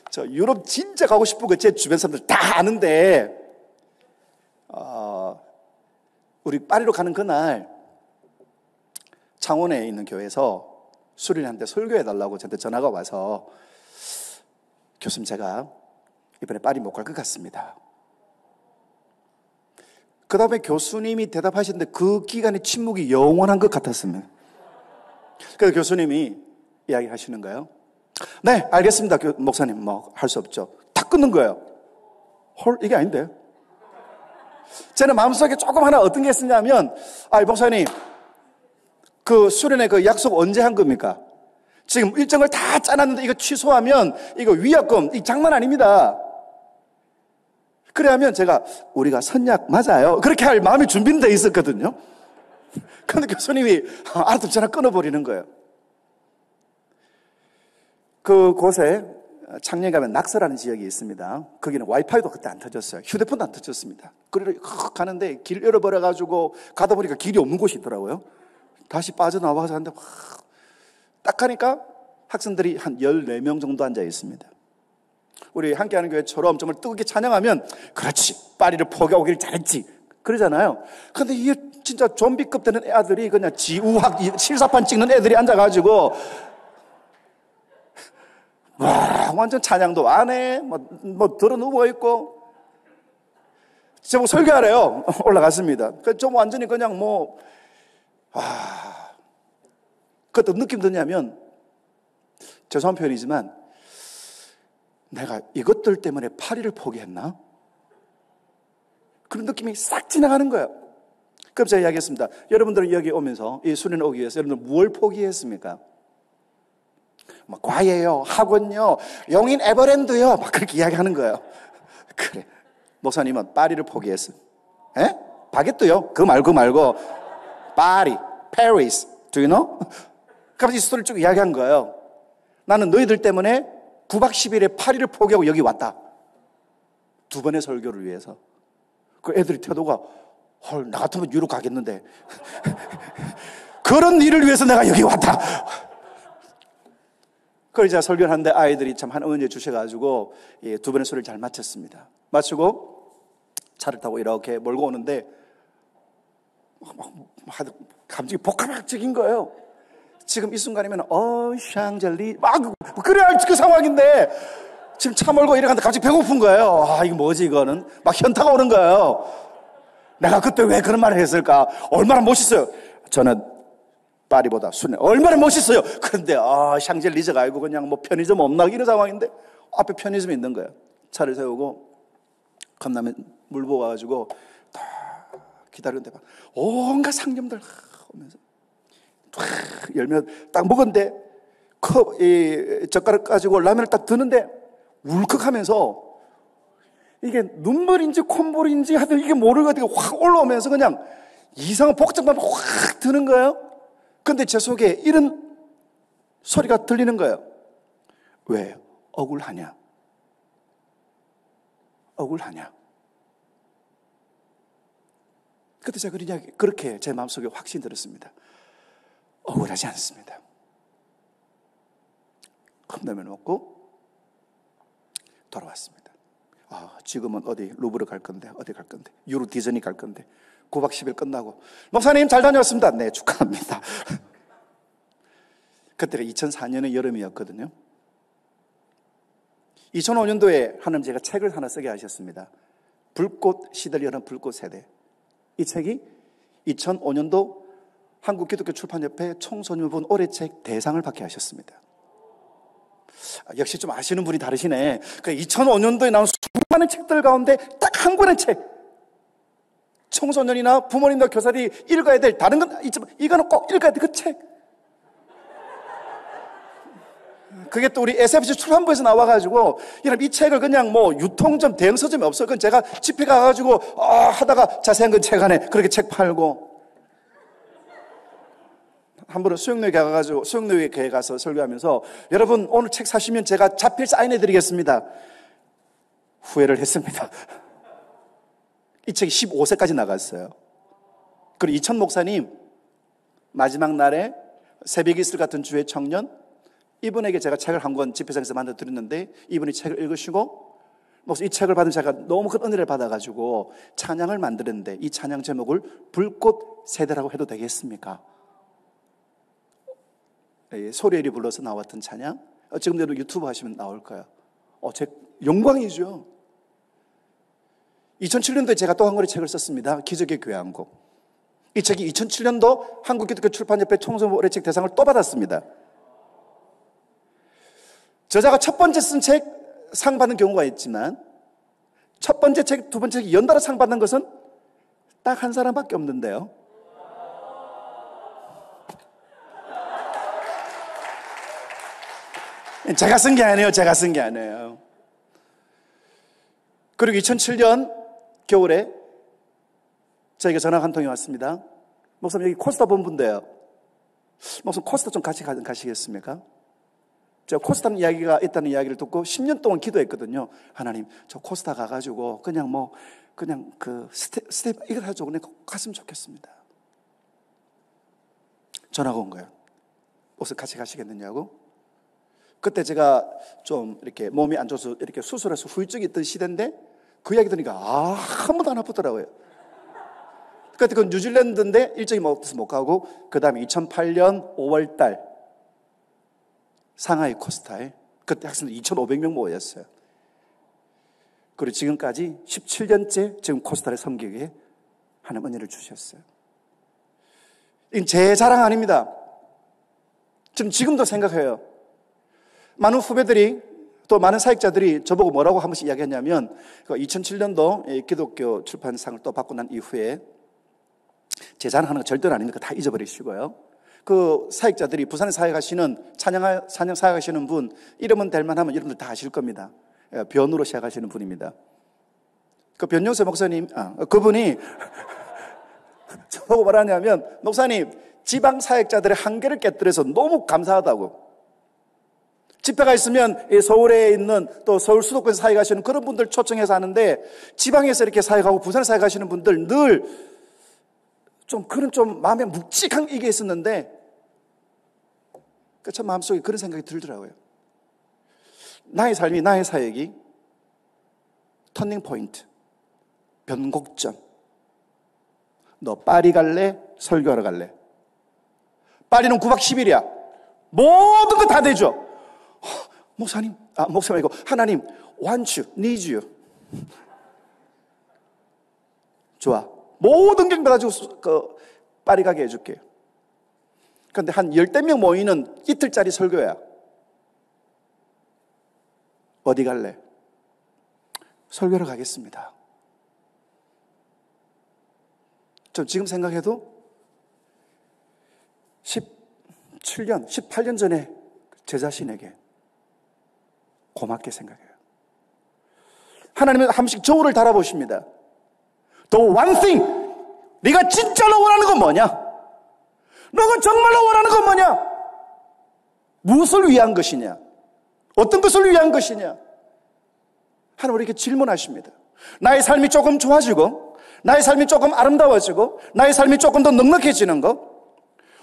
저 유럽 진짜 가고 싶은 거 제 주변 사람들 다 아는데, 우리 파리로 가는 그날, 창원에 있는 교회에서 수련한테 설교해달라고 저한테 전화가 와서, 교수님, 제가 이번에 파리 못 갈 것 같습니다. 그 다음에 교수님이 대답하시는데 그 기간의 침묵이 영원한 것 같았습니다. 그래서 교수님이 이야기하시는 거예요. 네, 알겠습니다. 목사님, 할 수 없죠. 다 끊는 거예요. 이게 아닌데. 저는 마음속에 조금 하나 어떤 게 있었냐면, 목사님, 그 수련회 그 약속 언제 한 겁니까? 지금 일정을 다 짜놨는데 이거 취소하면 이거 위약금, 이 장난 아닙니다. 그래야면 제가 우리가 선약 맞아요. 그렇게 할 마음이 준비는 돼 있었거든요. 그런데 교수님이 알아듣 전화 끊어버리는 거예요. 그곳에 창녕에 가면 낙서라는 지역이 있습니다. 거기는 와이파이도 그때 안 터졌어요. 휴대폰도 안 터졌습니다. 그리고 가는데 길 잃어버려가지고 가다 보니까 길이 없는 곳이 있더라고요. 다시 빠져나와서 하는데 딱 가니까 학생들이 한 14명 정도 앉아 있습니다. 우리 함께하는 교회처럼 정말 뜨겁게 찬양하면 그렇지, 파리를 포기하기를 잘했지 그러잖아요. 근데 이게 진짜 좀비급 되는 애들이 그냥 지우학 실사판 찍는 애들이 앉아가지고 와, 완전 찬양도 안 해. 들어 누워 있고. 제가 설교하래요. 올라갔습니다. 좀 완전히 그냥 그것도 느낌 드냐면, 죄송한 표현이지만, 내가 이것들 때문에 파리를 포기했나? 그런 느낌이 싹 지나가는 거예요. 그럼 제가 이야기했습니다. 여러분들은 여기 오면서, 이 수련회 오기 위해서 여러분들 뭘 포기했습니까? 과외요, 학원요, 용인 에버랜드요, 그렇게 이야기하는 거예요. 그래. 목사님은 파리를 포기했어. 에? 바게트요? 그거 말고, 파리, Paris, do you know? 그래서 이 스토리를 쭉 이야기한 거예요. 나는 너희들 때문에 9박 10일에 파리를 포기하고 여기 왔다. 2번의 설교를 위해서. 그 애들이 태도가, 나 같으면 유럽 가겠는데. 그런 일을 위해서 내가 여기 왔다. 그걸 이제 설교를 하는데 아이들이 참 한 은혜 주셔가지고 2번의 소리를 잘 마쳤습니다. 마치고 차를 타고 이렇게 몰고 오는데 감정이 복합적인 거예요. 지금 이 순간이면 샹젤리 그래야 그 상황인데 지금 차 몰고 이래가는데 갑자기 배고픈 거예요. 이거 뭐지 이거는? 막 현타가 오는 거예요. 내가 그때 왜 그런 말을 했을까? 얼마나 멋있어요. 저는 파리보다 순회 얼마나 멋있어요. 그런데 샹젤리제가 아니고 그냥 편의점 없나 이런 상황인데 앞에 편의점이 있는 거예요. 차를 세우고 컵라면 물 부어가지고 다 기다리는데 막 온갖 상점들 오면서 열면 딱 먹었는데 젓가락 가지고 라면을 딱 드는데 울컥하면서 이게 눈물인지 콧물인지 하여튼 이게 모르겠고 확 올라오면서 그냥 이상한 복잡감이 확 드는 거예요. 근데 제 속에 이런 소리가 들리는 거예요. 왜? 억울하냐? 억울하냐? 그때 제가 그렇게 제 마음속에 확신 들었습니다. 억울하지 않습니다. 컵라면 먹고 돌아왔습니다. 지금은 어디 루브르 갈 건데 어디 갈 건데 유로 디즈니 갈 건데 9박 10일 끝나고 목사님 잘 다녀왔습니다. 네, 축하합니다. 그때가 2004년의 여름이었거든요. 2005년도에 하나님 제가 책을 하나 쓰게 하셨습니다. 불꽃 시들려는 불꽃 세대. 이 책이 2005년도 한국기독교 출판협회 청소년분 올해책 대상을 받게 하셨습니다. 역시 좀 아시는 분이 다르시네. 2005년도에 나온 수많은 책들 가운데 딱 한 권의 책. 청소년이나 부모님과 교사들이 읽어야 될 다른 건 있지만 이거는 꼭 읽어야 돼, 그 책. 그게 또 우리 SFC 출판부에서 나와가지고 여러분 이 책을 그냥 뭐 유통점, 대형서점이 없어요. 그건 제가 집에 가가지고 하다가 자세한 건 책 안에 그렇게 책 팔고 한 번은 수영로에 가서 설교하면서 여러분 오늘 책 사시면 제가 자필 사인해 드리겠습니다. 후회를 했습니다. 이 책이 15세까지 나갔어요. 그리고 이천 목사님 마지막 날에 새벽 이슬 같은 주의 청년 이분에게 제가 책을 한 권 집회장에서 만들어 드렸는데 이분이 책을 읽으시고 이 책을 받은 제가 너무 큰 은혜를 받아가지고 찬양을 만드는데 이 찬양 제목을 불꽃 세대라고 해도 되겠습니까? 소리엘이 불러서 나왔던 찬양 지금도 유튜브 하시면 나올 거예요. 제 영광이죠. 2007년도에 제가 또 한 권의 책을 썼습니다. 기적의 교향곡. 이 책이 2007년도 한국기독교 출판협회 청소년책 대상을 또 받았습니다. 저자가 첫 번째 쓴 책 상 받는 경우가 있지만 첫 번째 책, 두 번째 책 연달아 상 받는 것은 딱 한 사람밖에 없는데요. 제가 쓴 게 아니에요. 그리고 2007년 겨울에 저에게 전화가 한 통이 왔습니다. 목사님 여기 코스타 본부인데요. 목사님 코스타 좀 같이 가시겠습니까? 제가 코스타 이야기가 있다는 이야기를 듣고 10년 동안 기도했거든요. 하나님 저 코스타 가가지고 그냥 그 스텝 이걸 해가지고 그냥 갔으면 좋겠습니다. 전화가 온 거예요. 목사님 같이 가시겠느냐고. 그때 제가 좀 이렇게 몸이 안 좋아서 이렇게 수술해서 후유증이 있던 시대인데 그 이야기 들으니까 한 번도 안 아프더라고요. 그때 그 뉴질랜드인데 일정이 없어서 못 가고 그 다음에 2008년 5월 달 상하이 코스타에 그때 학생들 2,500명 모였어요. 그리고 지금까지 17년째 지금 코스타를 섬기게 하는 은혜를 주셨어요. 이건 제 자랑 아닙니다. 지금도 생각해요. 많은 후배들이 또 많은 사역자들이 저보고 뭐라고 한 번씩 이야기했냐면 2007년도 기독교 출판상을 또 받고 난 이후에 제 자랑하는 거 절대로 아닙니까? 다 잊어버리시고요. 그 사역자들이 부산에 사역하시는 찬양 사역하시는 분 이름은 될 만하면 여러분들 다 아실 겁니다. 변으로 시작하시는 분입니다. 그 변영세 목사님 그분이 저보고 뭐라냐면 목사님 지방 사역자들의 한계를 깨뜨려서 너무 감사하다고. 집회가 있으면 서울에 있는 또 서울 수도권에서 사역하시는 그런 분들 초청해서 하는데 지방에서 이렇게 사역하고 부산에 사역하시는 분들 늘 좀 마음에 묵직한 이게 있었는데 참 마음속에 그런 생각이 들더라고요. 나의 삶이 나의 사역이 터닝 포인트 변곡점. 너 파리 갈래? 설교하러 갈래? 파리는 9박 10일이야. 모든 거 다 되죠. 목사님 아니고 하나님 want you, need you. 좋아. 모든 게 가지고 파리 가게 해줄게. 그런데 한 10명 모이는 이틀짜리 설교야. 어디 갈래? 설교로 가겠습니다. 좀 지금 생각해도 17년, 18년 전에 제 자신에게 고맙게 생각해요. 하나님은 한 번씩 저울을 달아보십니다. The one thing, 네가 진짜로 원하는 건 뭐냐? 너가 정말로 원하는 건 뭐냐? 무엇을 위한 것이냐? 어떤 것을 위한 것이냐? 하나님 우리에게 질문하십니다. 나의 삶이 조금 좋아지고 나의 삶이 조금 아름다워지고 나의 삶이 조금 더 넉넉해지는 것.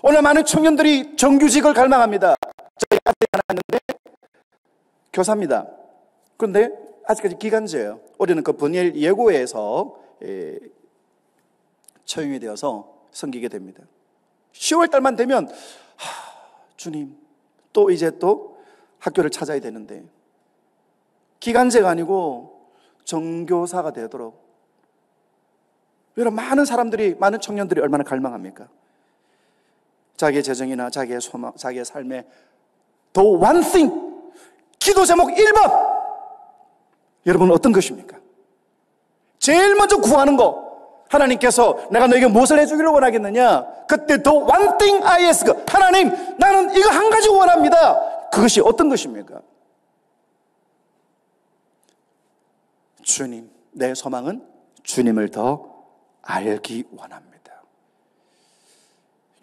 오늘 많은 청년들이 정규직을 갈망합니다. 저희 아들이 하나 있는데 교사입니다. 그런데 아직까지 기간제예요. 올해는 그 버니엘 예고회에서 처형이 되어서 섬기게 됩니다. 10월 달만 되면 주님 또 이제 또 학교를 찾아야 되는데 기간제가 아니고 정교사가 되도록 여러분 많은 사람들이 많은 청년들이 얼마나 갈망합니까? 자기의 재정이나 자기의 소망, 자기의 삶에 The one thing 기도 제목 1번 여러분 어떤 것입니까? 제일 먼저 구하는 거 하나님께서 내가 너에게 무엇을 해주기를 원하겠느냐? 그때 the one thing I ask. 하나님, 나는 이거 한 가지 원합니다. 그것이 어떤 것입니까? 주님, 내 소망은 주님을 더 알기 원합니다.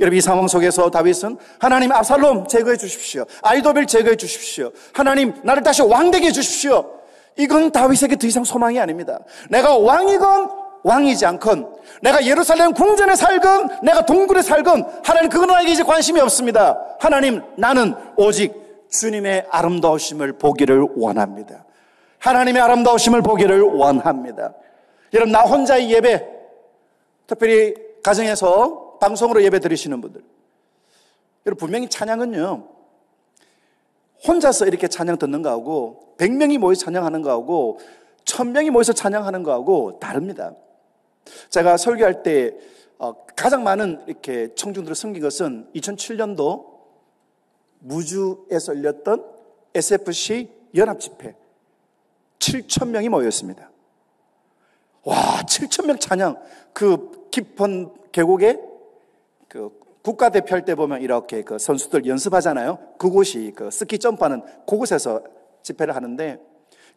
여러분, 이 상황 속에서 다윗은 하나님 압살롬 제거해 주십시오. 아이도벨 제거해 주십시오. 하나님 나를 다시 왕되게 해 주십시오. 이건 다윗에게 더 이상 소망이 아닙니다. 내가 왕이건 왕이지 않건, 내가 예루살렘 궁전에 살건 내가 동굴에 살건 하나님 그건 나에게 이제 관심이 없습니다. 하나님, 나는 오직 주님의 아름다우심을 보기를 원합니다. 하나님의 아름다우심을 보기를 원합니다. 여러분, 나 혼자의 예배, 특별히 가정에서 방송으로 예배 드리시는 분들, 여러분, 분명히 찬양은요, 혼자서 이렇게 찬양 듣는 거하고 100명이 모여서 찬양하는 거하고 1000명이 모여서 찬양하는 거하고 다릅니다. 제가 설교할 때 가장 많은 이렇게 청중들을 섬긴 것은 2007년도 무주에서 열렸던 SFC 연합집회 7,000명이 모였습니다. 와, 7,000명 찬양. 그 깊은 계곡에 그 국가대표 할 때 보면 이렇게 그 선수들 연습하잖아요. 그곳이 그 스키 점프하는 그곳에서 집회를 하는데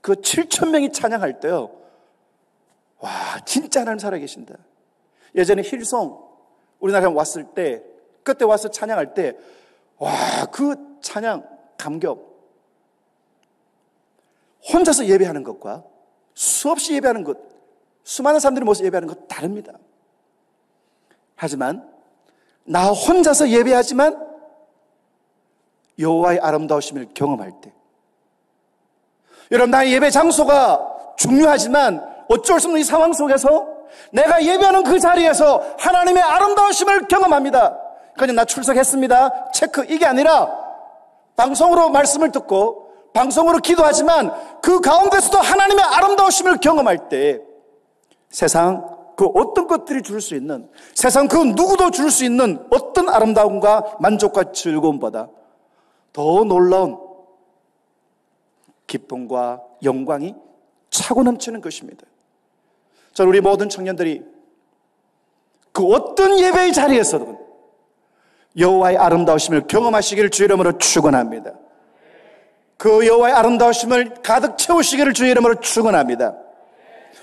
그 7,000명이 찬양할 때요. 와, 진짜 하나님 살아계신다. 예전에 힐송 우리나라에 왔을 때, 그때 와서 찬양할 때, 와, 그 찬양 감격. 혼자서 예배하는 것과 수없이 예배하는 것, 수많은 사람들이 모여서 예배하는 것 다릅니다. 하지만 나 혼자서 예배하지만 여호와의 아름다우심을 경험할 때, 여러분, 나의 예배 장소가 중요하지만 어쩔 수 없는 이 상황 속에서 내가 예배하는 그 자리에서 하나님의 아름다우심을 경험합니다. 그냥 나 출석했습니다, 체크, 이게 아니라 방송으로 말씀을 듣고 방송으로 기도하지만 그 가운데서도 하나님의 아름다우심을 경험할 때 세상 그 어떤 것들이 줄 수 있는, 세상 그 누구도 줄 수 있는 어떤 아름다움과 만족과 즐거움보다 더 놀라운 기쁨과 영광이 차고 넘치는 것입니다. 저는 우리 모든 청년들이 그 어떤 예배의 자리에서든 여호와의 아름다우심을 경험하시기를 주의 이름으로 축원합니다. 그 여호와의 아름다우심을 가득 채우시기를 주의 이름으로 축원합니다.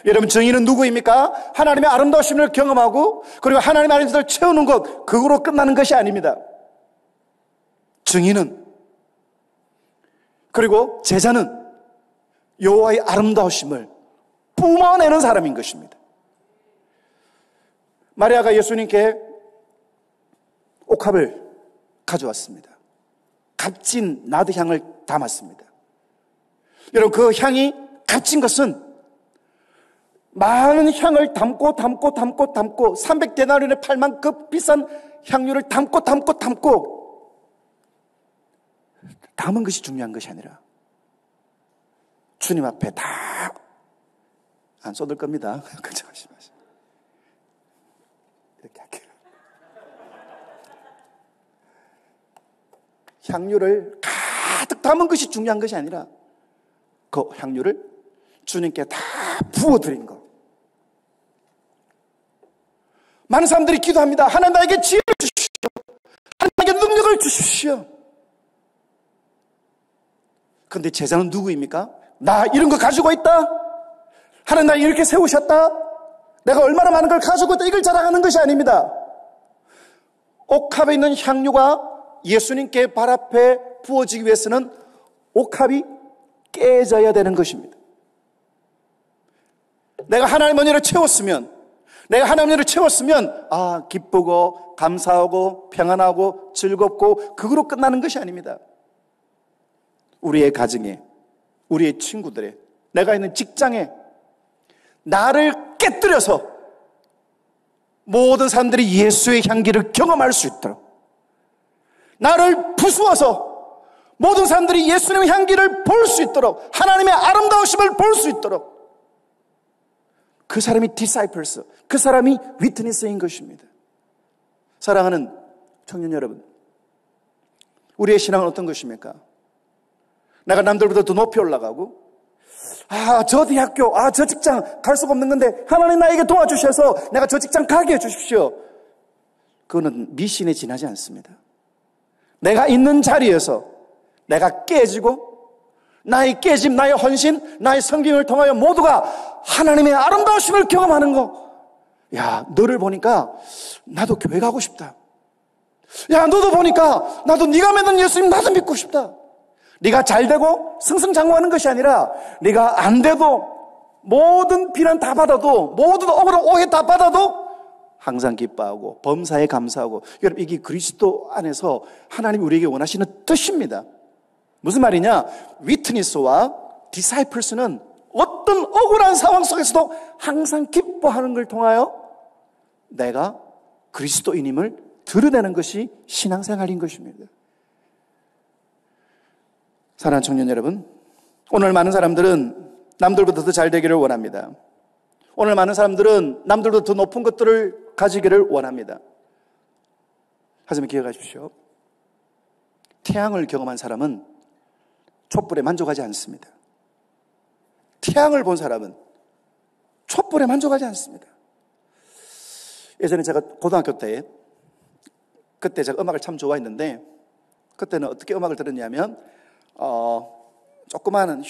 여러분, 증인은 누구입니까? 하나님의 아름다우심을 경험하고 그리고 하나님의 아름다움을 채우는 것, 그거로 끝나는 것이 아닙니다. 증인은, 그리고 제자는 여호와의 아름다우심을 뿜어내는 사람인 것입니다. 마리아가 예수님께 옥합을 가져왔습니다. 값진 나드향을 담았습니다. 여러분, 그 향이 값진 것은 많은 향을 담고 300데나리온에 팔 만큼 비싼 향유를 담고 담은 것이 중요한 것이 아니라 주님 앞에 다 안 쏟을 겁니다. 걱정하지 마세요. 이렇게 할게요. 향유를 가득 담은 것이 중요한 것이 아니라 그 향유를 주님께 다 부어드린 것. 많은 사람들이 기도합니다. 하나님 나에게 지혜를 주십시오. 하나님 나에게 능력을 주십시오. 그런데 제자는 누구입니까? 나 이런 거 가지고 있다. 하나님 나 이렇게 세우셨다. 내가 얼마나 많은 걸 가지고 있다. 이걸 자랑하는 것이 아닙니다. 옥합에 있는 향유가 예수님께 발 앞에 부어지기 위해서는 옥합이 깨져야 되는 것입니다. 내가 하나님 은혜를 채웠으면, 기쁘고 감사하고 평안하고 즐겁고 그거로 끝나는 것이 아닙니다. 우리의 가정에, 우리의 친구들에, 내가 있는 직장에 나를 깨뜨려서 모든 사람들이 예수의 향기를 경험할 수 있도록, 나를 부수어서 모든 사람들이 예수님의 향기를 볼 수 있도록, 하나님의 아름다우심을 볼 수 있도록, 그 사람이 디사이플스, 그 사람이 위트니스인 것입니다. 사랑하는 청년 여러분, 우리의 신앙은 어떤 것입니까? 내가 남들보다 더 높이 올라가고 저 대학교, 저 직장 갈 수가 없는 건데 하나님 나에게 도와주셔서 내가 저 직장 가게 해주십시오. 그거는 미신에 지나지 않습니다. 내가 있는 자리에서 내가 깨지고 나의 깨짐, 나의 헌신, 나의 성경을 통하여 모두가 하나님의 아름다우심을 경험하는 거. 야, 너를 보니까 나도 교회 가고 싶다. 야, 너도 보니까 나도 네가 믿는 예수님 나도 믿고 싶다. 네가 잘 되고 승승장구하는 것이 아니라 네가 안 돼도 모든 비난 다 받아도 모든 억울한 오해 다 받아도 항상 기뻐하고 범사에 감사하고. 여러분, 이게 그리스도 안에서 하나님이 우리에게 원하시는 뜻입니다. 무슨 말이냐? 위트니스와 디사이플스는 어떤 억울한 상황 속에서도 항상 기뻐하는 걸 통하여 내가 그리스도인임을 드러내는 것이 신앙생활인 것입니다. 사랑하는 청년 여러분, 오늘 많은 사람들은 남들보다 더 잘 되기를 원합니다. 오늘 많은 사람들은 남들보다 더 높은 것들을 가지기를 원합니다. 하지만 기억하십시오. 태양을 경험한 사람은 촛불에 만족하지 않습니다. 태양을 본 사람은 촛불에 만족하지 않습니다. 예전에 제가 고등학교 때, 그때 제가 음악을 참 좋아했는데, 그때는 어떻게 음악을 들었냐면, 조그만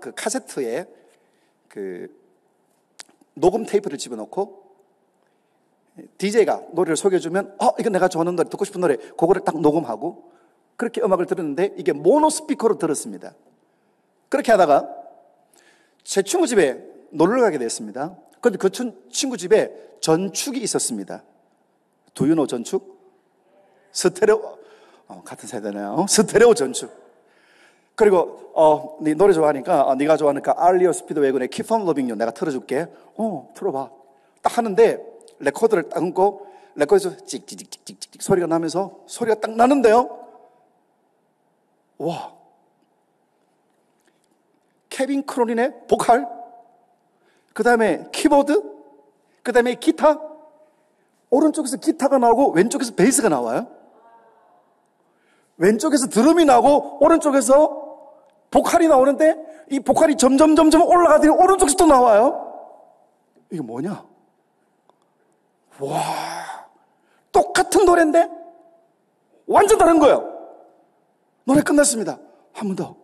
그 카세트에 그 녹음 테이프를 집어넣고, DJ가 노래를 소개해주면, 이건 내가 좋아하는 노래, 듣고 싶은 노래, 그거를 딱 녹음하고, 그렇게 음악을 들었는데, 이게 모노 스피커로 들었습니다. 그렇게 하다가, 제 친구 집에 놀러 가게 됐습니다. 그런데 그 친구 집에 전축이 있었습니다. Do you know 전축? 스테레오, 같은 세대네요. 스테레오 전축. 그리고 네 노래 좋아하니까 네가 좋아하니까 알리오 스피드 웨건의 Keep on Loving You 내가 틀어줄게. 틀어봐. 딱 하는데 레코드를 딱 얹고 레코드에서 찍찍찍찍찍 소리가 나면서 소리가 딱 나는데요. 와, 케빈 크로닌의 보컬, 그 다음에 키보드, 그 다음에 기타. 오른쪽에서 기타가 나오고 왼쪽에서 베이스가 나와요. 왼쪽에서 드럼이 나오고 오른쪽에서 보컬이 나오는데 이 보컬이 점점 올라가더니 오른쪽에서 또 나와요. 이게 뭐냐? 와, 똑같은 노래인데 완전 다른 거예요. 노래 끝났습니다. 한 번 더.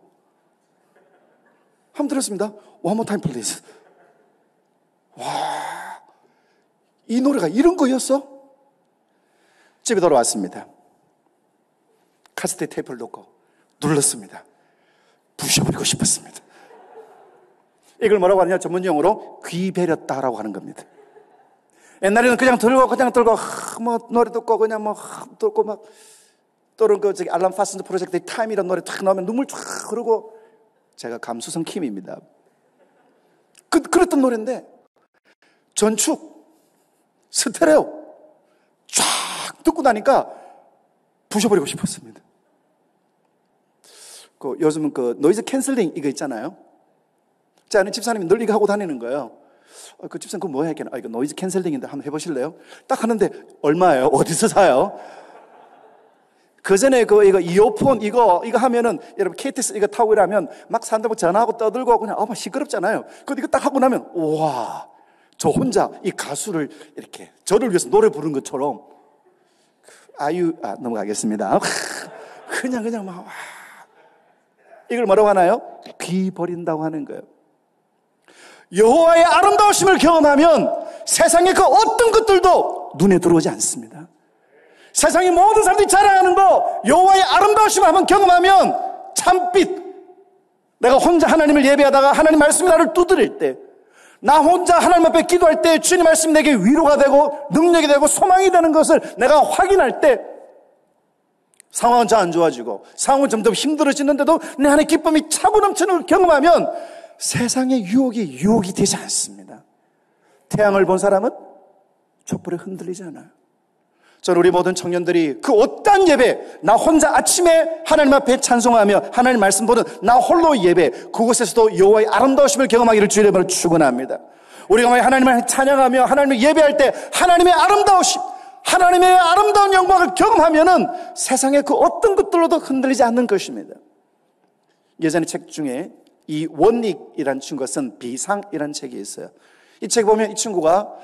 한번 들었습니다. One more time please. 와, 이 노래가 이런 거였어? 집에 돌아왔습니다. 카세트 테이프를 놓고 눌렀습니다. 부셔버리고 싶었습니다. 이걸 뭐라고 하느냐? 전문용어로 귀베렸다라고 하는 겁니다. 옛날에는 그냥 들고 뭐 노래 듣고 그냥 뭐 듣고 막 또는 알람 파슨드 프로젝트의 타임이라는 노래 탁 나오면 눈물 쫙 흐르고. 제가 감수성 킴입니다. 그랬던 노래인데 전축, 스테레오 쫙 듣고 나니까 부셔버리고 싶었습니다. 요즘은 노이즈 캔슬링 이거 있잖아요. 제 아는 집사님이 늘 이거 하고 다니는 거예요. 그 집사님 그거 뭐 했겠나? 이거 노이즈 캔슬링인데 한번 해보실래요? 딱 하는데 얼마예요? 어디서 사요? 그 전에 이거 이어폰 이거 하면은 여러분 KTX 이거 타고 이러면 막 산다고 전화하고 떠들고 그냥 시끄럽잖아요. 근데 이거 딱 하고 나면 우와, 저 혼자 이 가수를 이렇게 저를 위해서 노래 부른 것처럼 넘어가겠습니다. 그냥 막 이걸 뭐라고 하나요? 귀 버린다고 하는 거예요. 여호와의 아름다우심을 경험하면 세상의 그 어떤 것들도 눈에 들어오지 않습니다. 세상의 모든 사람들이 자랑하는 거 여호와의 아름다우심을 한번 경험하면 참빛. 내가 혼자 하나님을 예배하다가 하나님 말씀이 나를 두드릴 때, 나 혼자 하나님 앞에 기도할 때 주님 말씀이 내게 위로가 되고 능력이 되고 소망이 되는 것을 내가 확인할 때 상황은 잘 안 좋아지고 상황은 점점 힘들어지는데도 내 안에 기쁨이 차고 넘치는 걸 경험하면 세상의 유혹이 되지 않습니다. 태양을 본 사람은 촛불에 흔들리지 않아요. 저는 우리 모든 청년들이 그 어떠한 예배, 나 혼자 아침에 하나님 앞에 찬송하며 하나님 말씀 보는 나 홀로 예배, 그곳에서도 여호와의 아름다우심을 경험하기를 주의 이름으로 축원합니다. 우리가 하나님을 찬양하며 하나님을 예배할 때 하나님의 아름다우심, 하나님의 아름다운 영광을 경험하면은 세상의 그 어떤 것들로도 흔들리지 않는 것입니다. 예전에 책 중에 이 원닉이라는 친구가 쓴 비상이라는 책이 있어요. 이 책 보면 이 친구가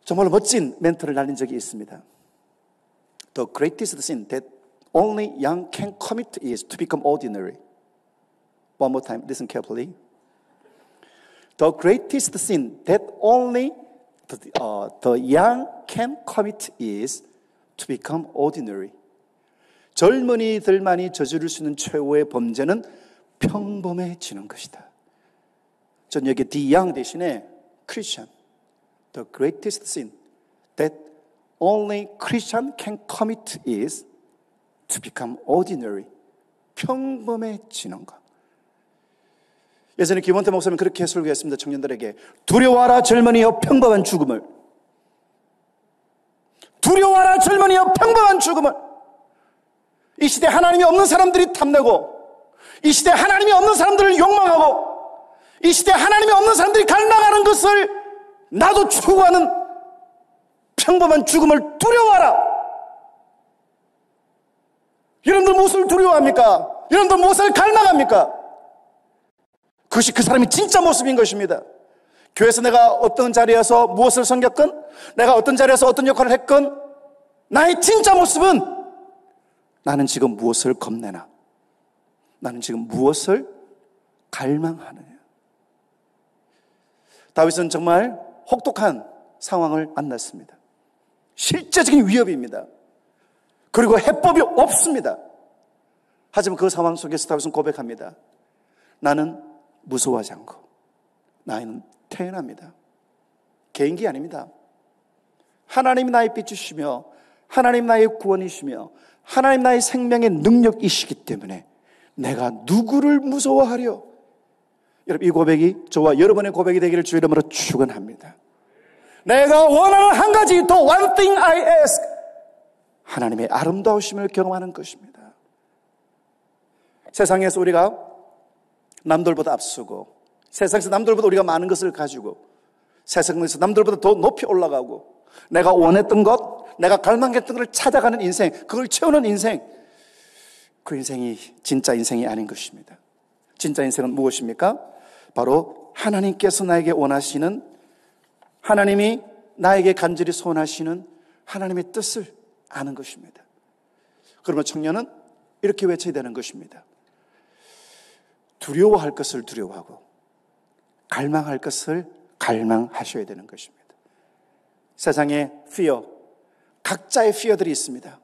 정말로 멋진 멘트를 날린 적이 있습니다. The greatest sin that only young can commit is to become ordinary. One more time, listen carefully. The greatest sin that only the young can commit is to become ordinary. 젊은이들만이 저지를 수 있는 최고의 범죄는 평범해지는 것이다. 전 여기 the young 대신에 Christian. The greatest sin that only Christian can commit is to become ordinary. 평범해지는 것. 예전에 김원태 목사님 그렇게 설교했습니다. 청년들에게. 두려워하라 젊은이여 평범한 죽음을. 두려워하라 젊은이여 평범한 죽음을. 이 시대 하나님이 없는 사람들이 탐내고, 이 시대 하나님이 없는 사람들을 욕망하고, 이 시대 하나님이 없는 사람들이 갈망하는 것을 나도 추구하는 평범한 죽음을 두려워하라. 여러분들 무엇을 두려워합니까? 여러분들 무엇을 갈망합니까? 그것이 그 사람이 진짜 모습인 것입니다. 교회에서 내가 어떤 자리에서 무엇을 섬겼건, 내가 어떤 자리에서 어떤 역할을 했건, 나의 진짜 모습은 나는 지금 무엇을 겁내나? 나는 지금 무엇을 갈망하느냐? 다윗은 정말 혹독한 상황을 만났습니다. 실제적인 위협입니다. 그리고 해법이 없습니다. 하지만 그 상황 속에서 다윗은 고백합니다. 나는 무서워하지 않고 나는 태어납니다. 개인기 아닙니다. 하나님이 나의 빛이시며 하나님 나의 구원이시며 하나님 나의 생명의 능력이시기 때문에 내가 누구를 무서워하려? 여러분, 이 고백이 저와 여러분의 고백이 되기를 주의 이름으로 축원합니다. 내가 원하는 한 가지, 더 one thing I ask. 하나님의 아름다우심을 경험하는 것입니다. 세상에서 우리가 남들보다 앞서고, 세상에서 남들보다 우리가 많은 것을 가지고, 세상에서 남들보다 더 높이 올라가고, 내가 원했던 것, 내가 갈망했던 것을 찾아가는 인생, 그걸 채우는 인생, 그 인생이 진짜 인생이 아닌 것입니다. 진짜 인생은 무엇입니까? 바로 하나님께서 나에게 원하시는, 하나님이 나에게 간절히 소원하시는 하나님의 뜻을 아는 것입니다. 그러면 청년은 이렇게 외쳐야 되는 것입니다. 두려워할 것을 두려워하고 갈망할 것을 갈망하셔야 되는 것입니다. 세상에 fear, 각자의 fear들이 있습니다.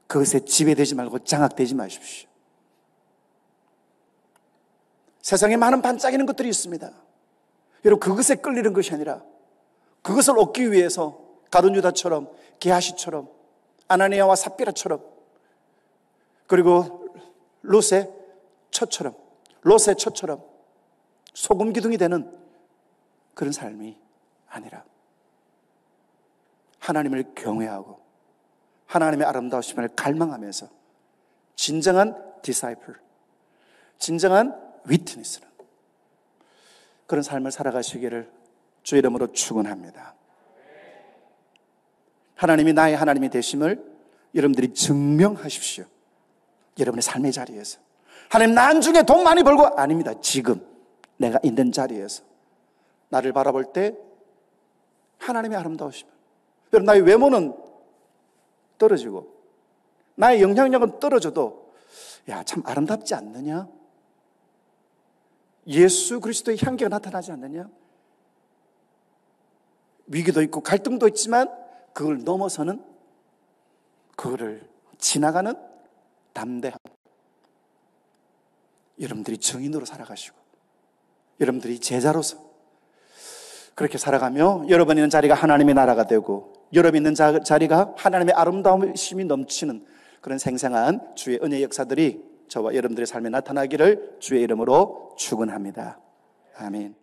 그것에 지배되지 말고 장악되지 마십시오. 세상에 많은 반짝이는 것들이 있습니다. 여러분, 그것에 끌리는 것이 아니라 그것을 얻기 위해서 가룟 유다처럼, 게하시처럼, 아나니아와 삽비라처럼, 그리고 롯의 처처럼 소금 기둥이 되는 그런 삶이 아니라 하나님을 경외하고 하나님의 아름다우심을 갈망하면서 진정한 disciple, 진정한 witness는 그런 삶을 살아가시기를 주 이름으로 축원합니다. 하나님이 나의 하나님이 되심을 여러분들이 증명하십시오. 여러분의 삶의 자리에서. 하나님, 나중에 돈 많이 벌고, 아닙니다. 지금 내가 있는 자리에서 나를 바라볼 때 하나님의 아름다우심을. 여러분, 나의 외모는 떨어지고 나의 영향력은 떨어져도 야, 참 아름답지 않느냐? 예수 그리스도의 향기가 나타나지 않느냐? 위기도 있고 갈등도 있지만 그걸 넘어서는, 그거를 지나가는 담대함. 여러분들이 증인으로 살아가시고 여러분들이 제자로서 그렇게 살아가며 여러분 있는 자리가 하나님의 나라가 되고 여러분 있는 자리가 하나님의 아름다움이 넘치는 그런 생생한 주의 은혜의 역사들이 저와 여러분들의 삶에 나타나기를 주의 이름으로 축원합니다. 아멘.